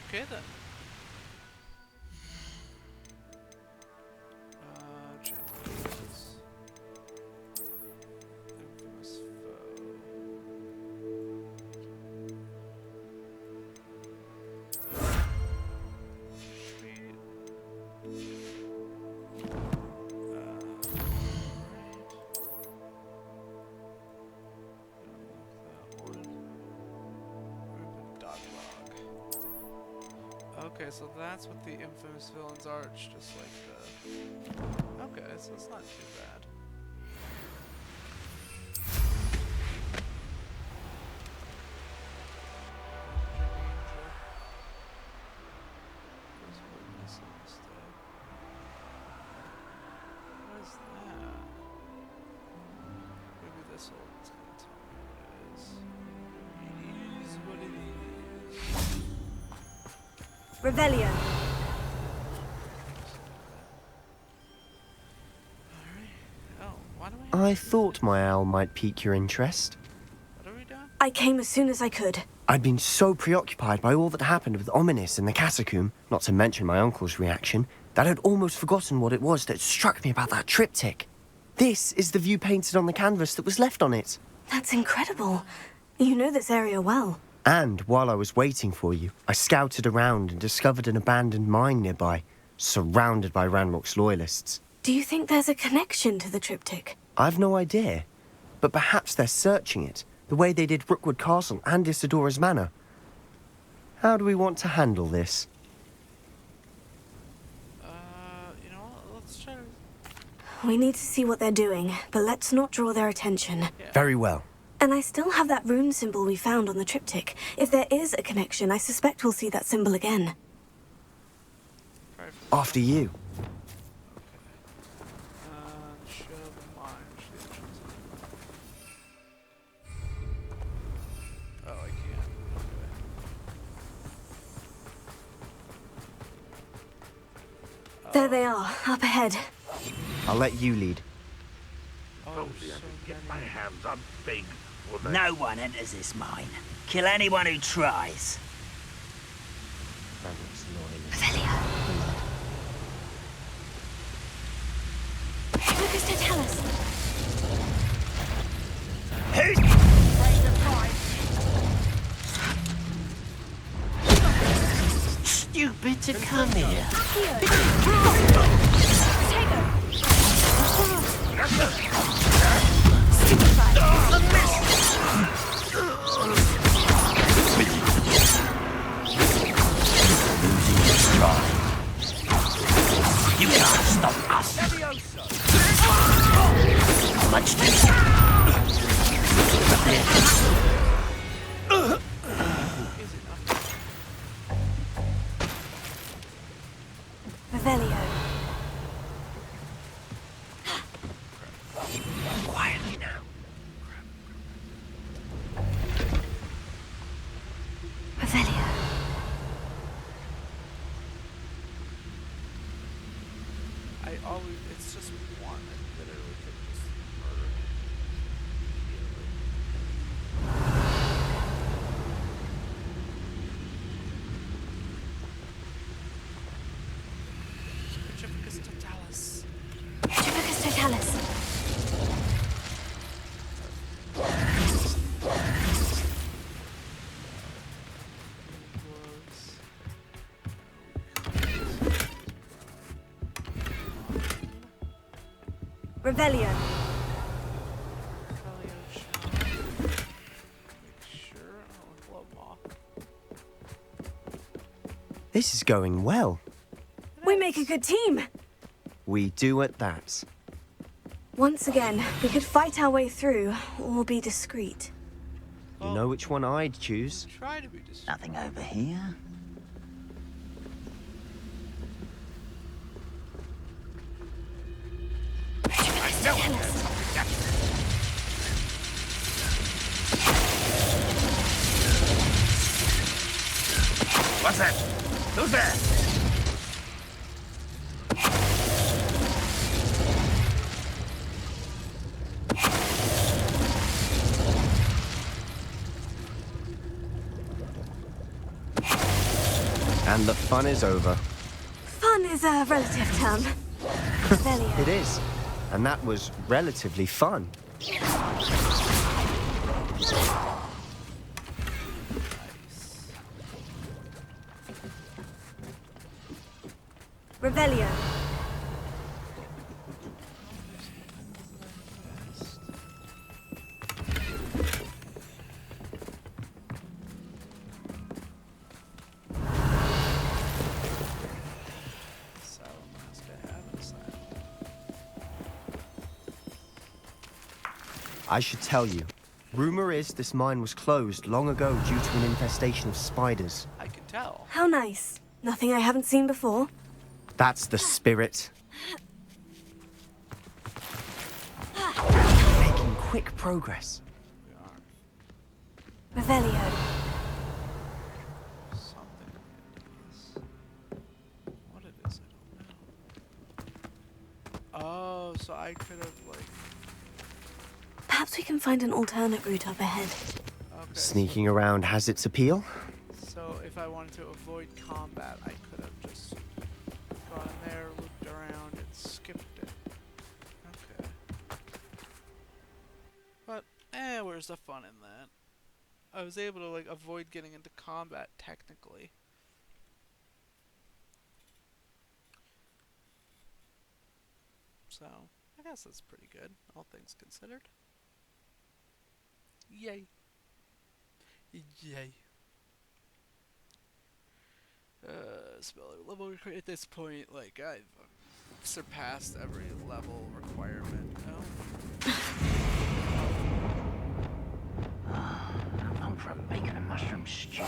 Okay then. Challenges. Infamous foe. Okay, so that's what the infamous villains are. It's just like the... Okay, so it's not too bad. What is that? Maybe this will tell me what it is. It is what it is. Revelio. I thought my owl might pique your interest. I came as soon as I could. I'd been so preoccupied by all that happened with Ominis in the catacomb, not to mention my uncle's reaction, that I'd almost forgotten what it was that struck me about that triptych. This is the view painted on the canvas that was left on it. That's incredible. You know this area well. And while I was waiting for you, I scouted around and discovered an abandoned mine nearby, surrounded by Ranrock's loyalists. Do you think there's a connection to the triptych? I've no idea, but perhaps they're searching it, the way they did Rookwood Castle and Isidora's Manor. How do we want to handle this? You know what? Let's try to... We need to see what they're doing, but let's not draw their attention. Yeah. Very well. And I still have that rune symbol we found on the triptych. If there is a connection, I suspect we'll see that symbol again. After you. Show the mine. Oh, I can't. Okay. There they are, up ahead. I'll let you lead. Oh, Only I can get my hands on big for the... No one enters this mine. Kill anyone who tries. Lucas, to tell us. Who's... Stupid to come here. You can't stop us. Much too. Revelio. Quietly now. Revelio. I always... It's just one. I literally could just murder him immediately. Petrificus totalis. Petrificus totalis. Revelio. This is going well. We make a good team. We do at that. Once again, we could fight our way through, or be discreet. You know which one I'd choose? Try to be discreet. Nothing over here. What's that? Who's there? And the fun is over. Fun is a relative term. Revelio. It is. And that was relatively fun. Revelio. I should tell you. Rumor is this mine was closed long ago due to an infestation of spiders. I can tell. How nice. Nothing I haven't seen before. That's the spirit. Making quick progress. Revelio. Something in this. What it is, I don't know. Oh, so I could have, like... Perhaps we can find an alternate route up ahead. Okay. Sneaking around has its appeal. So if I wanted to avoid combat, I could have just gone in there, looped around, and skipped it. Okay. But, where's the fun in that? I was able to, like, avoid getting into combat, technically. So, I guess that's pretty good, all things considered. Yay. Yay. Spell level at this point, like, I've surpassed every level requirement. Oh. I'm from bacon and mushroom stew.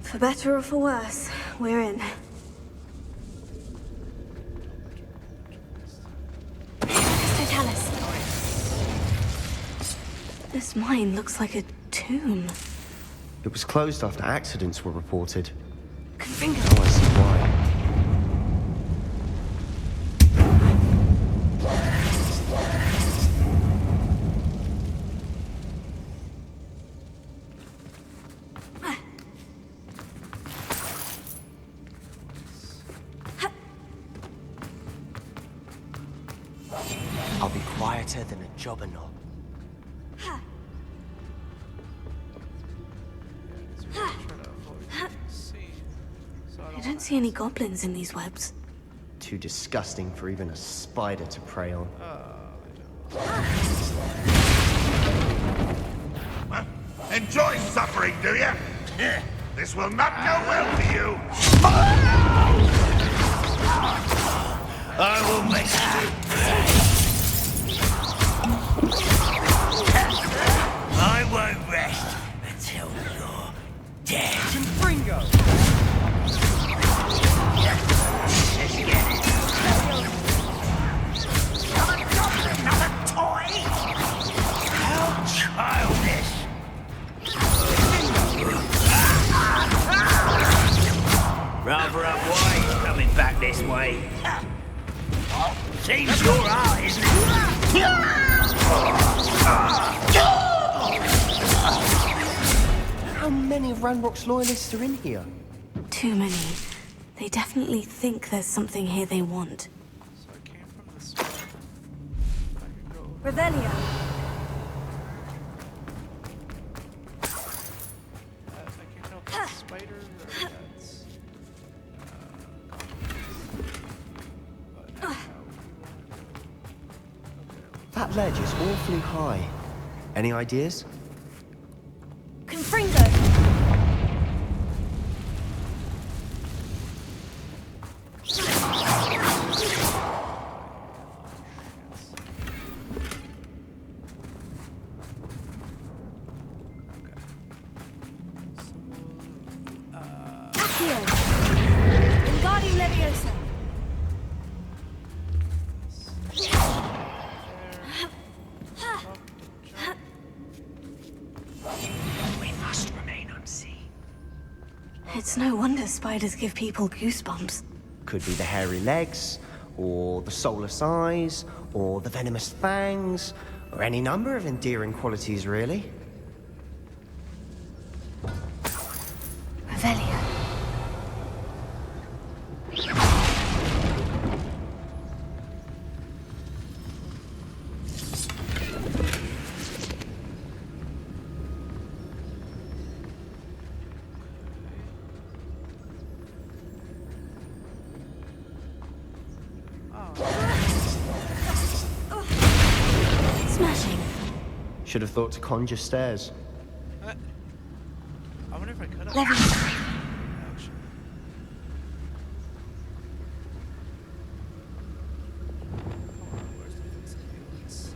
For better or for worse, we're in. Totalis. This mine looks like a tomb. It was closed after accidents were reported. Confringo. Now I see why. I'll be quieter than a jobberknoll. I don't see any goblins in these webs. Too disgusting for even a spider to prey on. Enjoy suffering, do you? This will not go well for you. I will make you pay. I won't rest until you're dead. Confringo! Another toy? How childish! Rather unwise coming back this way. Seems your art, isn't it? How many of Ranrock's loyalists are in here? Too many. They definitely think there's something here they want. So I came from this way. I can go. Revelio. I can tell if that's spiders or that's. That ledge is awfully high. Any ideas? Confringo. Accio. Wingardium Leviosa. We must remain unseen. It's no wonder spiders give people goosebumps. Could be the hairy legs, or the soulless eyes, or the venomous fangs, or any number of endearing qualities, really. Revelio. Smashing. Should have thought to conjure stairs. I wonder if I could have. Leviosa. Actually. Hold on, where's the fixed heals?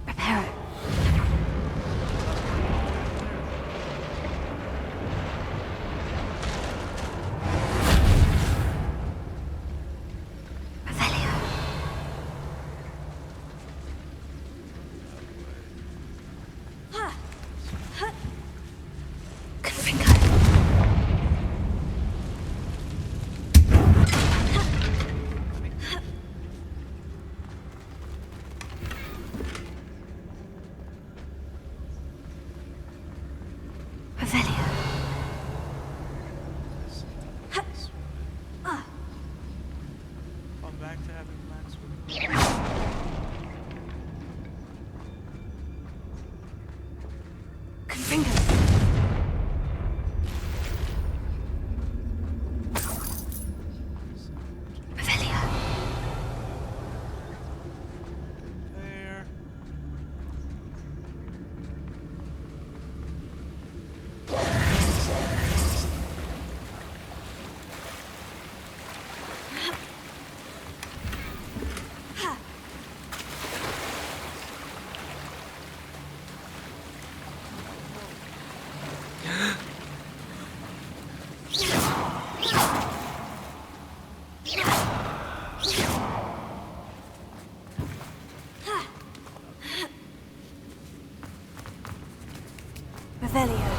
Reparo. back to having max with Confringo. Revelio. there. Revelio.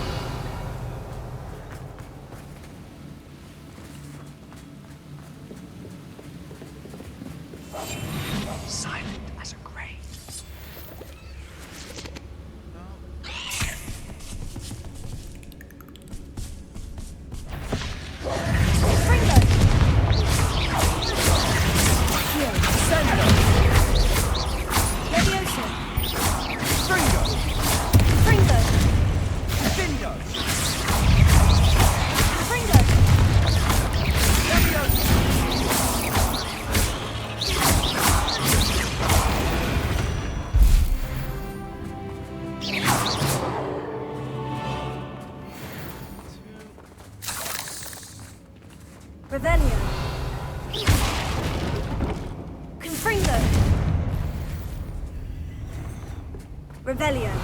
Silent as a grave. Revelio. Confringo. Revelio.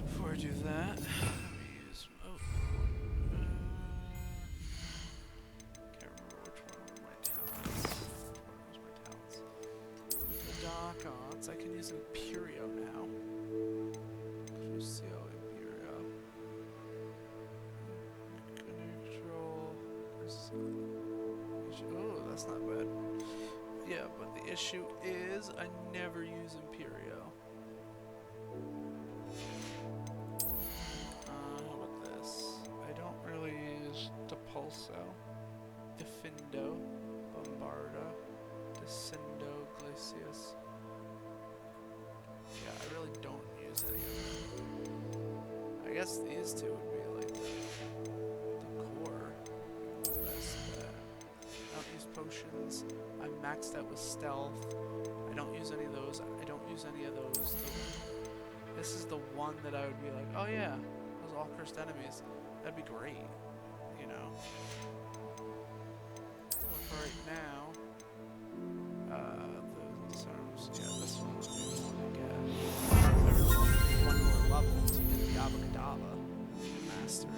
Before I do that, let me use. Oh. Can't remember which one of my talents. Where's my talents? The Dark Arts. I can use Imperio now. Crucio Imperio. Control. Oh, that's not bad. Yeah, but the issue is I never use Imperio. How about this? I don't really use Depulso, Defindo, Bombarda, Descendo, Glacius. Yeah, I really don't use any of them. I guess these two would be like the core. Best bet. I don't use potions. I'm maxed out with stealth. I don't use any of those. I don't use any of those. This is the one that I would be like, oh yeah, those all cursed enemies. That'd be great, you know. But for right now, the disarms, yeah, this one would be the one to get. I really need one more level to get the Abacadabra mastery.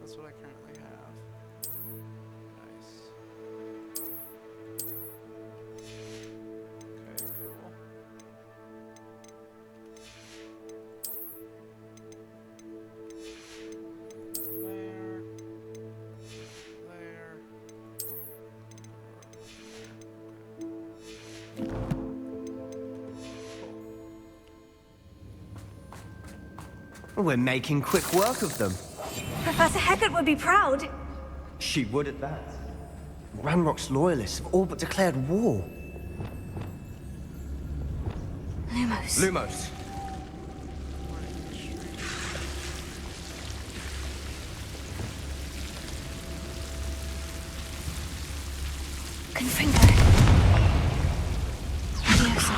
That's what I currently have. Nice. Okay, cool. There. We're making quick work of them. Professor Hecat would be proud. She would at that. Ranrock's loyalists have all but declared war. Lumos. Lumos. Confringo. Lumos.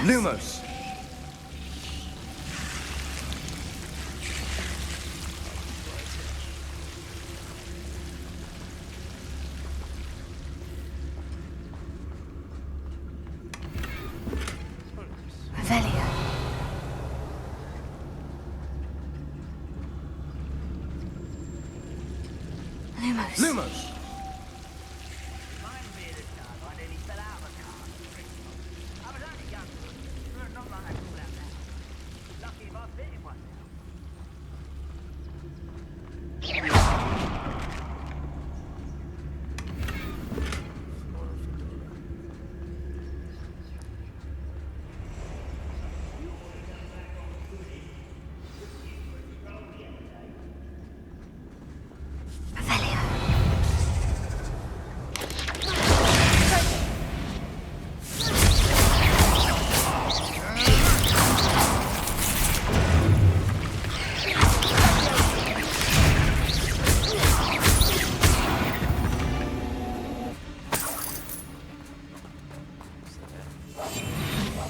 Lumos. Lumos! Reminds me of the time I nearly fell out of a car. I was only young, not like I fall out now. Lucky if I fit in one now.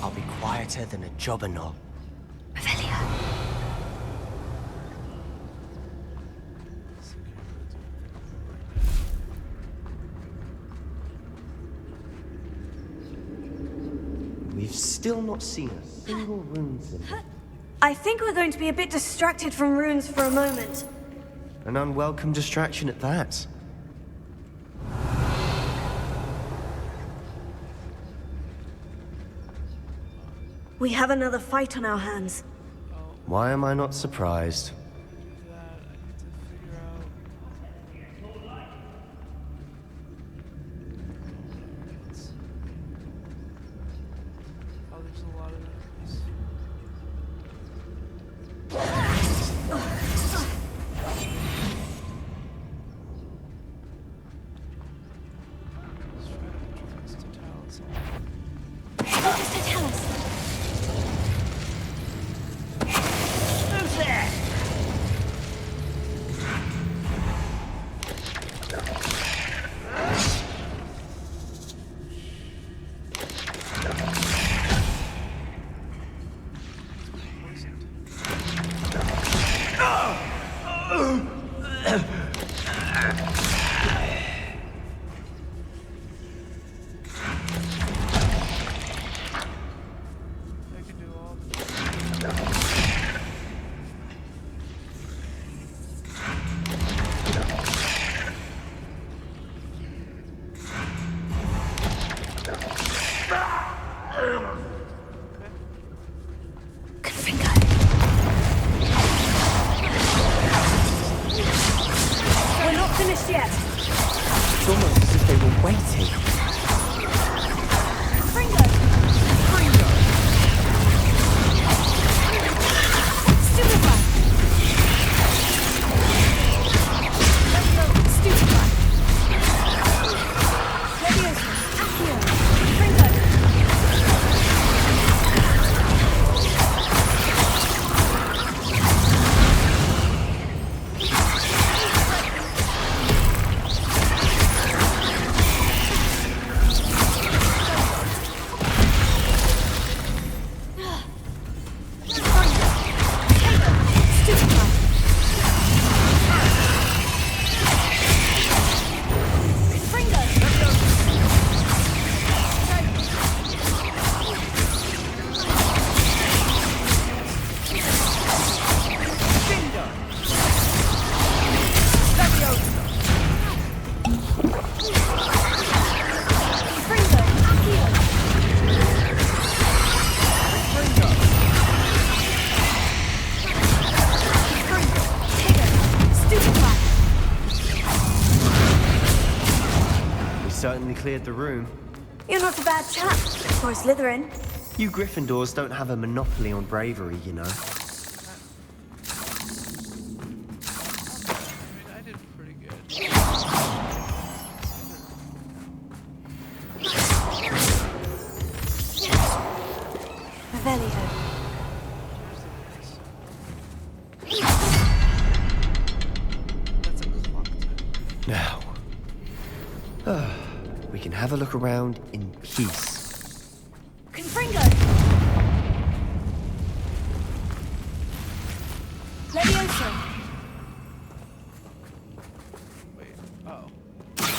I'll be quieter than a jobberknoll. We've still not seen a single rune symbol. I think we're going to be a bit distracted from runes for a moment. An unwelcome distraction at that. We have another fight on our hands. Why am I not surprised? We're not finished yet. It's almost as if they were waiting. Fringo! Stupefy! Stupefy! Leviosa! Accio! Fringo! Certainly cleared the room. You're not a bad chap for a Slytherin. You Gryffindors don't have a monopoly on bravery, you know. I did pretty good. Revelio. Now, we can have a look around in peace. Confringo! Leviosa! Wait, oh.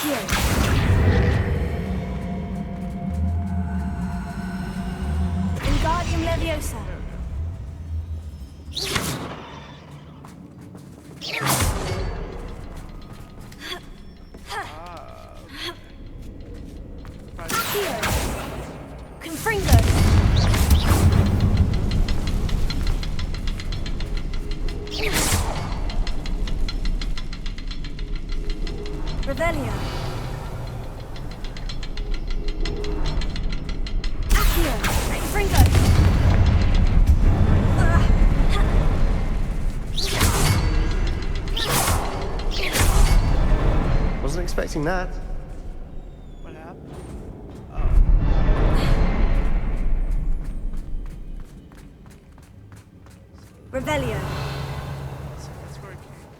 Here. Wingardium Leviosa. Fringo! Revelio! Accio! Fringo! Wasn't expecting that. What happened? Revelio! So that's where it came from.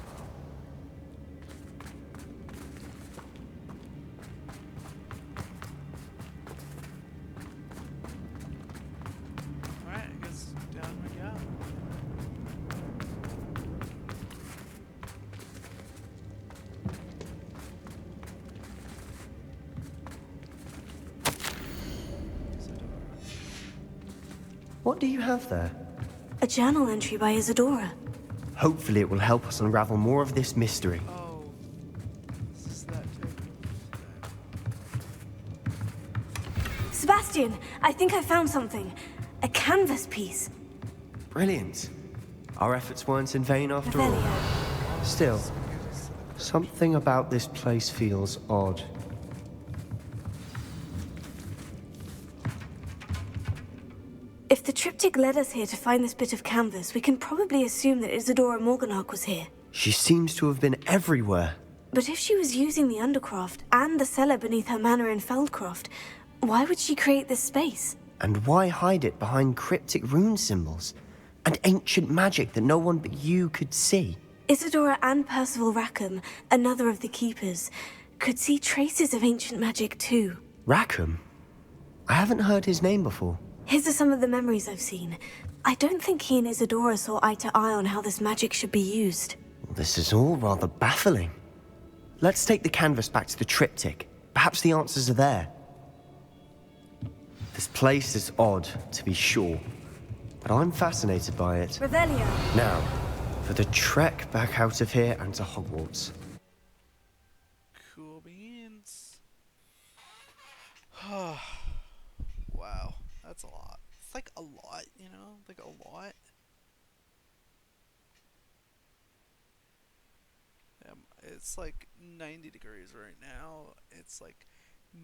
Alright, I guess down we go. What do you have there? A journal entry by Isadora. Hopefully it will help us unravel more of this mystery. Oh, this is that type of Sebastian, I think I found something. A canvas piece. Brilliant. Our efforts weren't in vain after all. Revelio. Still, something about this place feels odd. If the triptych led us here to find this bit of canvas, we can probably assume that Isadora Morganach was here. She seems to have been everywhere. But if she was using the Undercroft and the cellar beneath her manor in Feldcroft, why would she create this space? And why hide it behind cryptic rune symbols? And ancient magic that no one but you could see? Isadora and Percival Rackham, another of the Keepers, could see traces of ancient magic too. Rackham? I haven't heard his name before. His are some of the memories I've seen. I don't think he and Isadora saw eye to eye on how this magic should be used. This is all rather baffling. Let's take the canvas back to the triptych. Perhaps the answers are there. This place is odd, to be sure, but I'm fascinated by it. Revelio. Now, for the trek back out of here and to Hogwarts. cool beans. Wow, that's a lot. It's like a lot, you know? Like a lot. It's like 90 degrees right now. It's like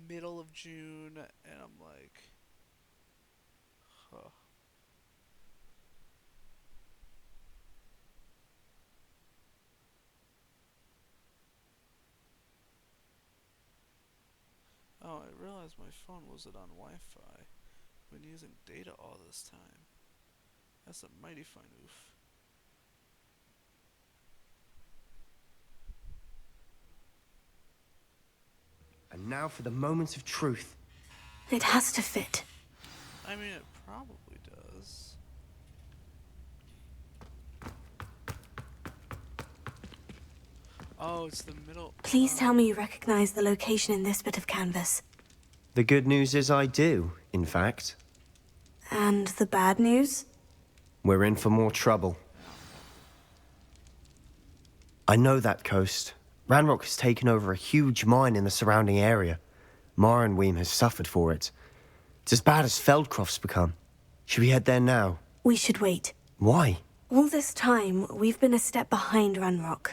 middle of June, and I'm like, huh. Oh, I realized my phone wasn't on Wi-Fi. I've been using data all this time. That's a mighty fine oof. And now for the moment of truth. It has to fit. I mean, it probably does. Oh, it's the middle. Please tell me you recognize the location in this bit of canvas. The good news is I do, in fact. And the bad news? We're in for more trouble. I know that coast. Ranrock has taken over a huge mine in the surrounding area. Marenweem has suffered for it. It's as bad as Feldcroft's become. Should we head there now? We should wait. Why? All this time, we've been a step behind Ranrock.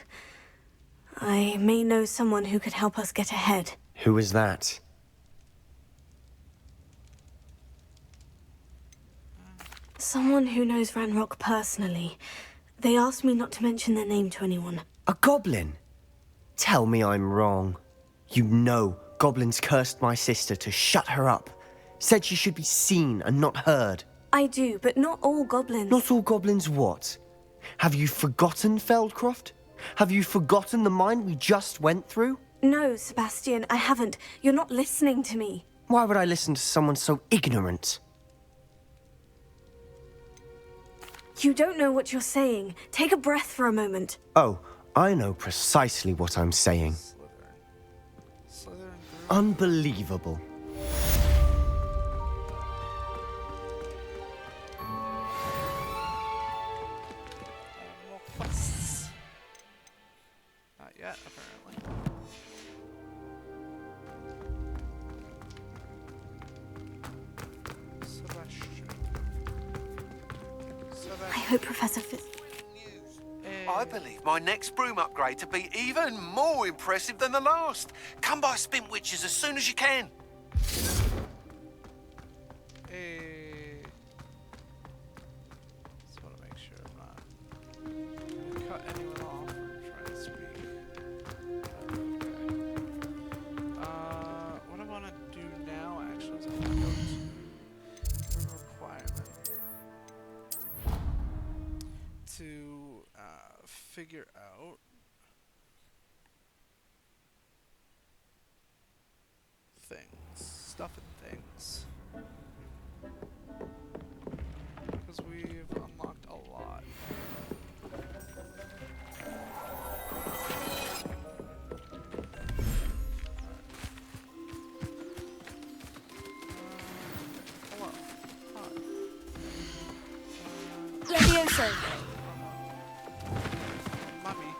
I may know someone who could help us get ahead. Who is that? Someone who knows Ranrock personally. They asked me not to mention their name to anyone. A goblin? Tell me I'm wrong. You know goblins cursed my sister to shut her up. Said she should be seen and not heard. I do, but not all goblins. Not all goblins what? Have you forgotten Feldcroft? Have you forgotten the mine we just went through? No, Sebastian, I haven't. You're not listening to me. Why would I listen to someone so ignorant? You don't know what you're saying. Take a breath for a moment. Oh, I know precisely what I'm saying. Unbelievable. More quests. Not yet, apparently. hope Professor I believe my next broom upgrade to be even more impressive than the last. Come by Spint Witches as soon as you can. Hey. Just want to make sure I'm not gonna cut anyone off from trying to speak. Okay. What I want to do now actually is I want to go to the requirement to figure out things, stuff and things, because we've unlocked a lot. Hello. Hi. Levioso. Mummy.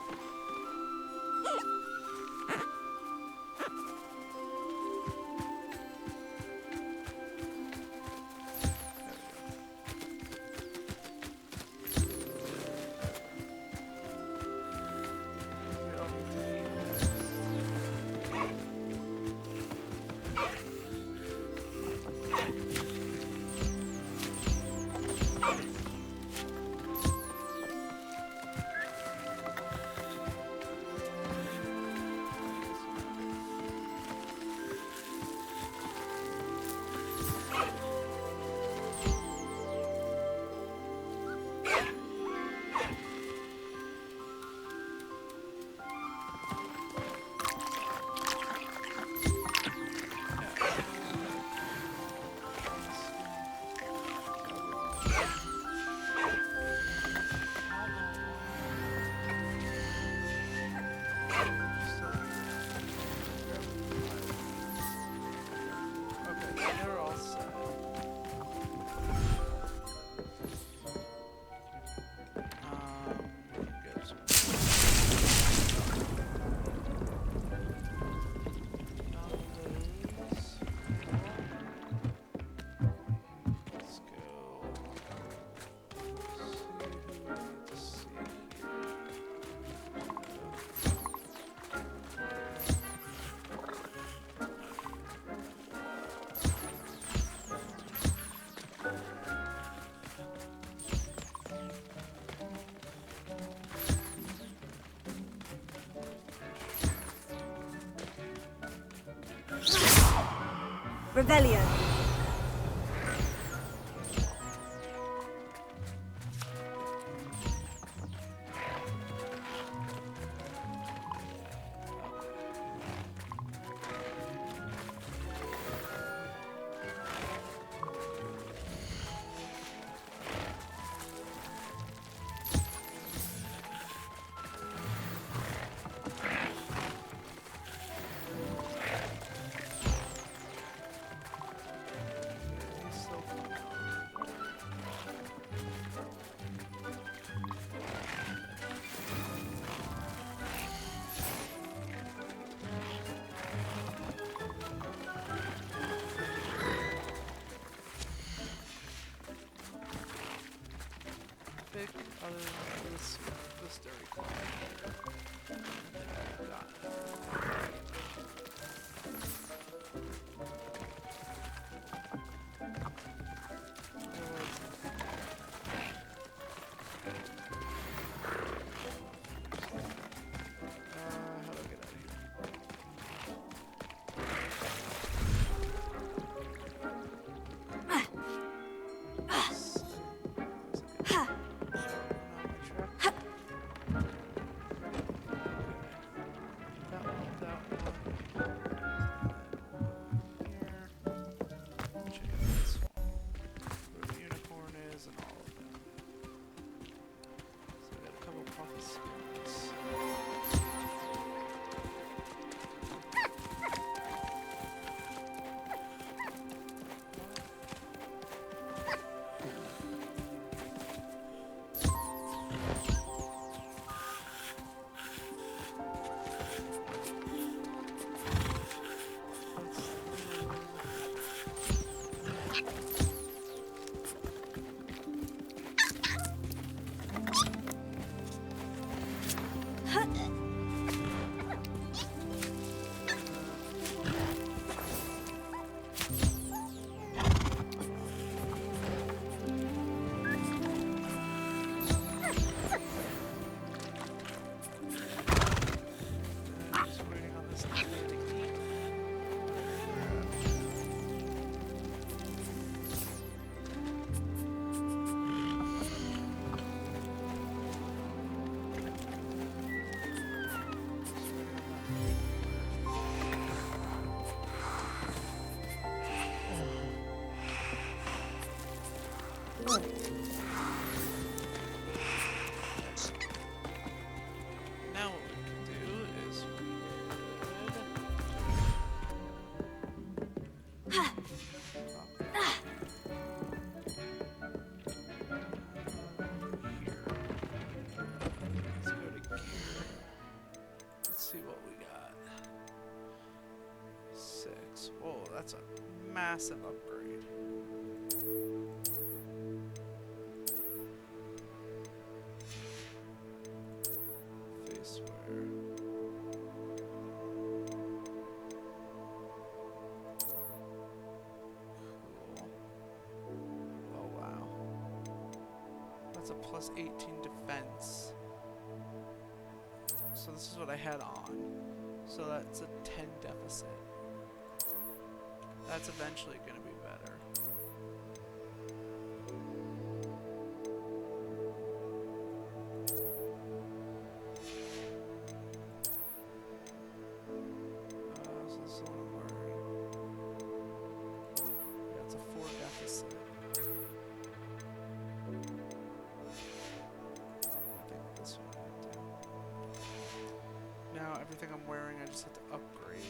Revelio. Other than this dirty cloth. that's a massive upgrade. Face wear. Cool. Oh wow. That's a plus 18 defense. So this is what I had on. So that's a 10 deficit. That's eventually going to be better. So this is what I'm wearing. Yeah, it's a 4 deficit. I think this one I do. Now everything I'm wearing, I just have to upgrade.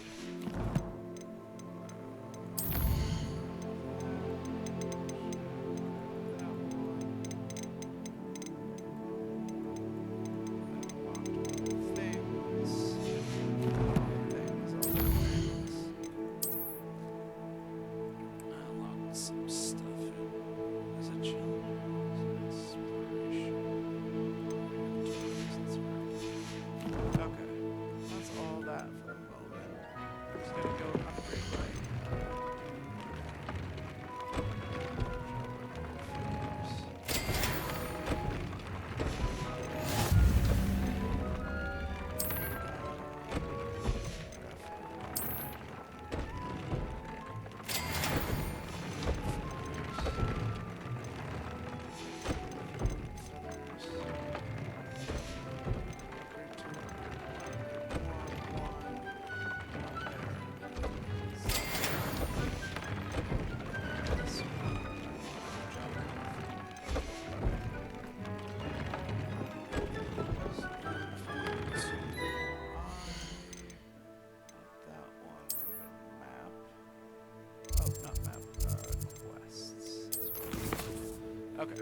Okay.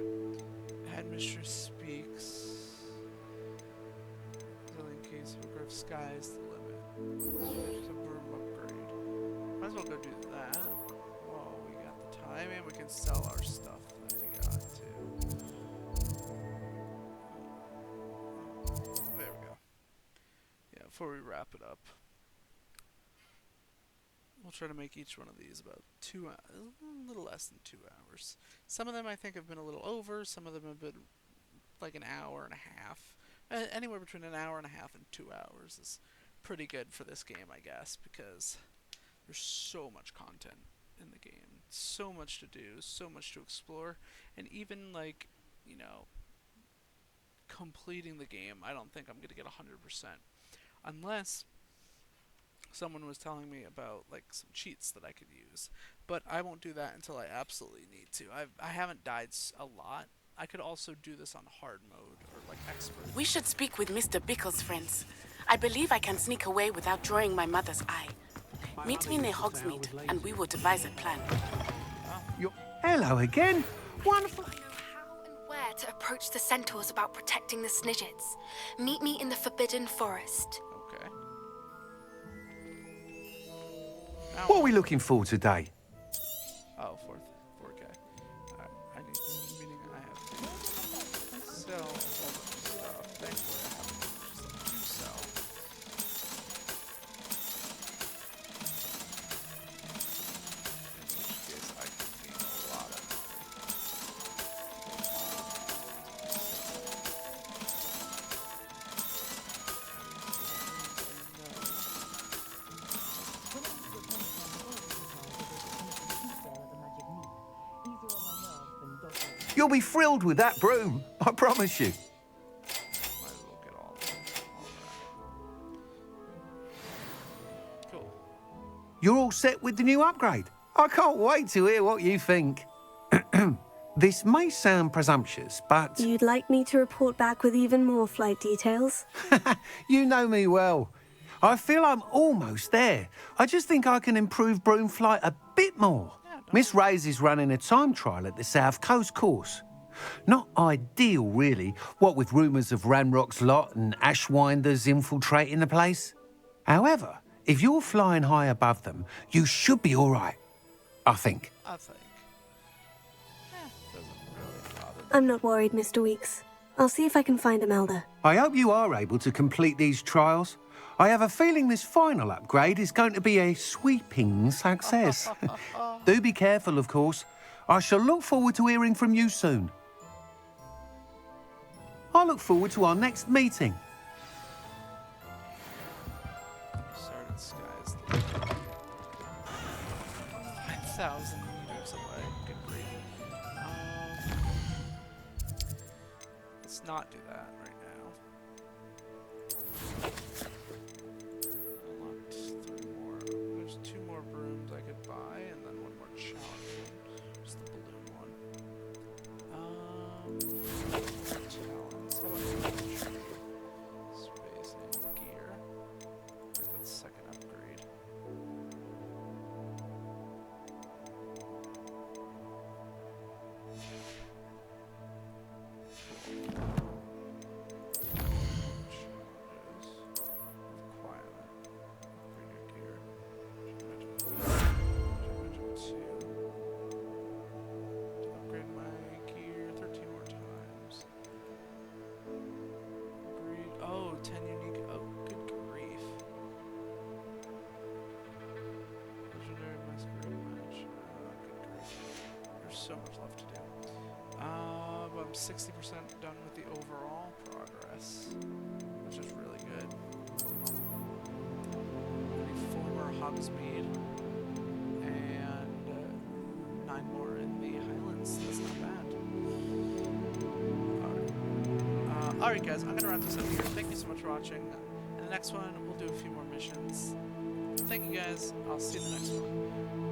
Headmistress speaks. Zillion keys for Griff Sky's the limit. There's a broom upgrade. Might as well go do that. While we got the time, and we can sell our stuff that we got too. There we go. Yeah, before we wrap it up. We'll try to make each one of these about a little less than 2 hours. Some of them I think have been a little over. Some of them have been like an hour and a half. Anywhere between an hour and a half and 2 hours is pretty good for this game, I guess, because there's so much content in the game. So much to do, so much to explore, and even like, you know, completing the game, I don't think I'm going to get 100%. Unless someone was telling me about like some cheats that I could use, but I won't do that until I absolutely need to. I haven't died a lot. I could also do this on hard mode or like expert. We should speak with Mr. Bickle's friends. I believe I can sneak away without drawing my mother's eye. Meet me near Hogsmeade, and we will devise a plan. Hello again. Wonderful. I know how and where to approach the centaurs about protecting the Snidgets. Meet me in the Forbidden Forest. Okay. What are we looking for today? Oh, 4K. Alright, I need some, meaning I have to sell a whole bunch of stuff. Thankfully, I have a bunch of stuff to sell. In which case, I can gain a lot of money. You'll be thrilled with that broom, I promise you. Might as well get all that. Cool. You're all set with the new upgrade. I can't wait to hear what you think. This may sound presumptuous, but... You'd like me to report back with even more flight details? You know me well. I feel I'm almost there. I just think I can improve broom flight a bit more. Miss Ray's is running a time trial at the South Coast course. Not ideal, really, what with rumours of Ranrock's lot and Ashwinders infiltrating the place. However, If you're flying high above them, you should be all right. I think. I think. Doesn't really bother me. I'm not worried, Mr. Weeks. I'll see if I can find Imelda. I hope you are able to complete these trials. I have a feeling this final upgrade is going to be a sweeping success. Do be careful, of course. I shall look forward to hearing from you soon. I look forward to our next meeting. Started skies. 5,000 meters away. Good grief. Let's not do that right now. Unlocked 3 more. There's 2 more brooms I could buy, and then 1 more challenge one. Just the balloon one. Talents. How about space and gear? That's second upgrade. So much left to do. But I'm 60% done with the overall progress, which is really good. Former Hogsmeade and 9 more in the Highlands. That's not bad. Alright guys, I'm gonna wrap this up here. Thank you so much for watching. In the next one, we'll do a few more missions. Thank you guys. I'll see you in the next one.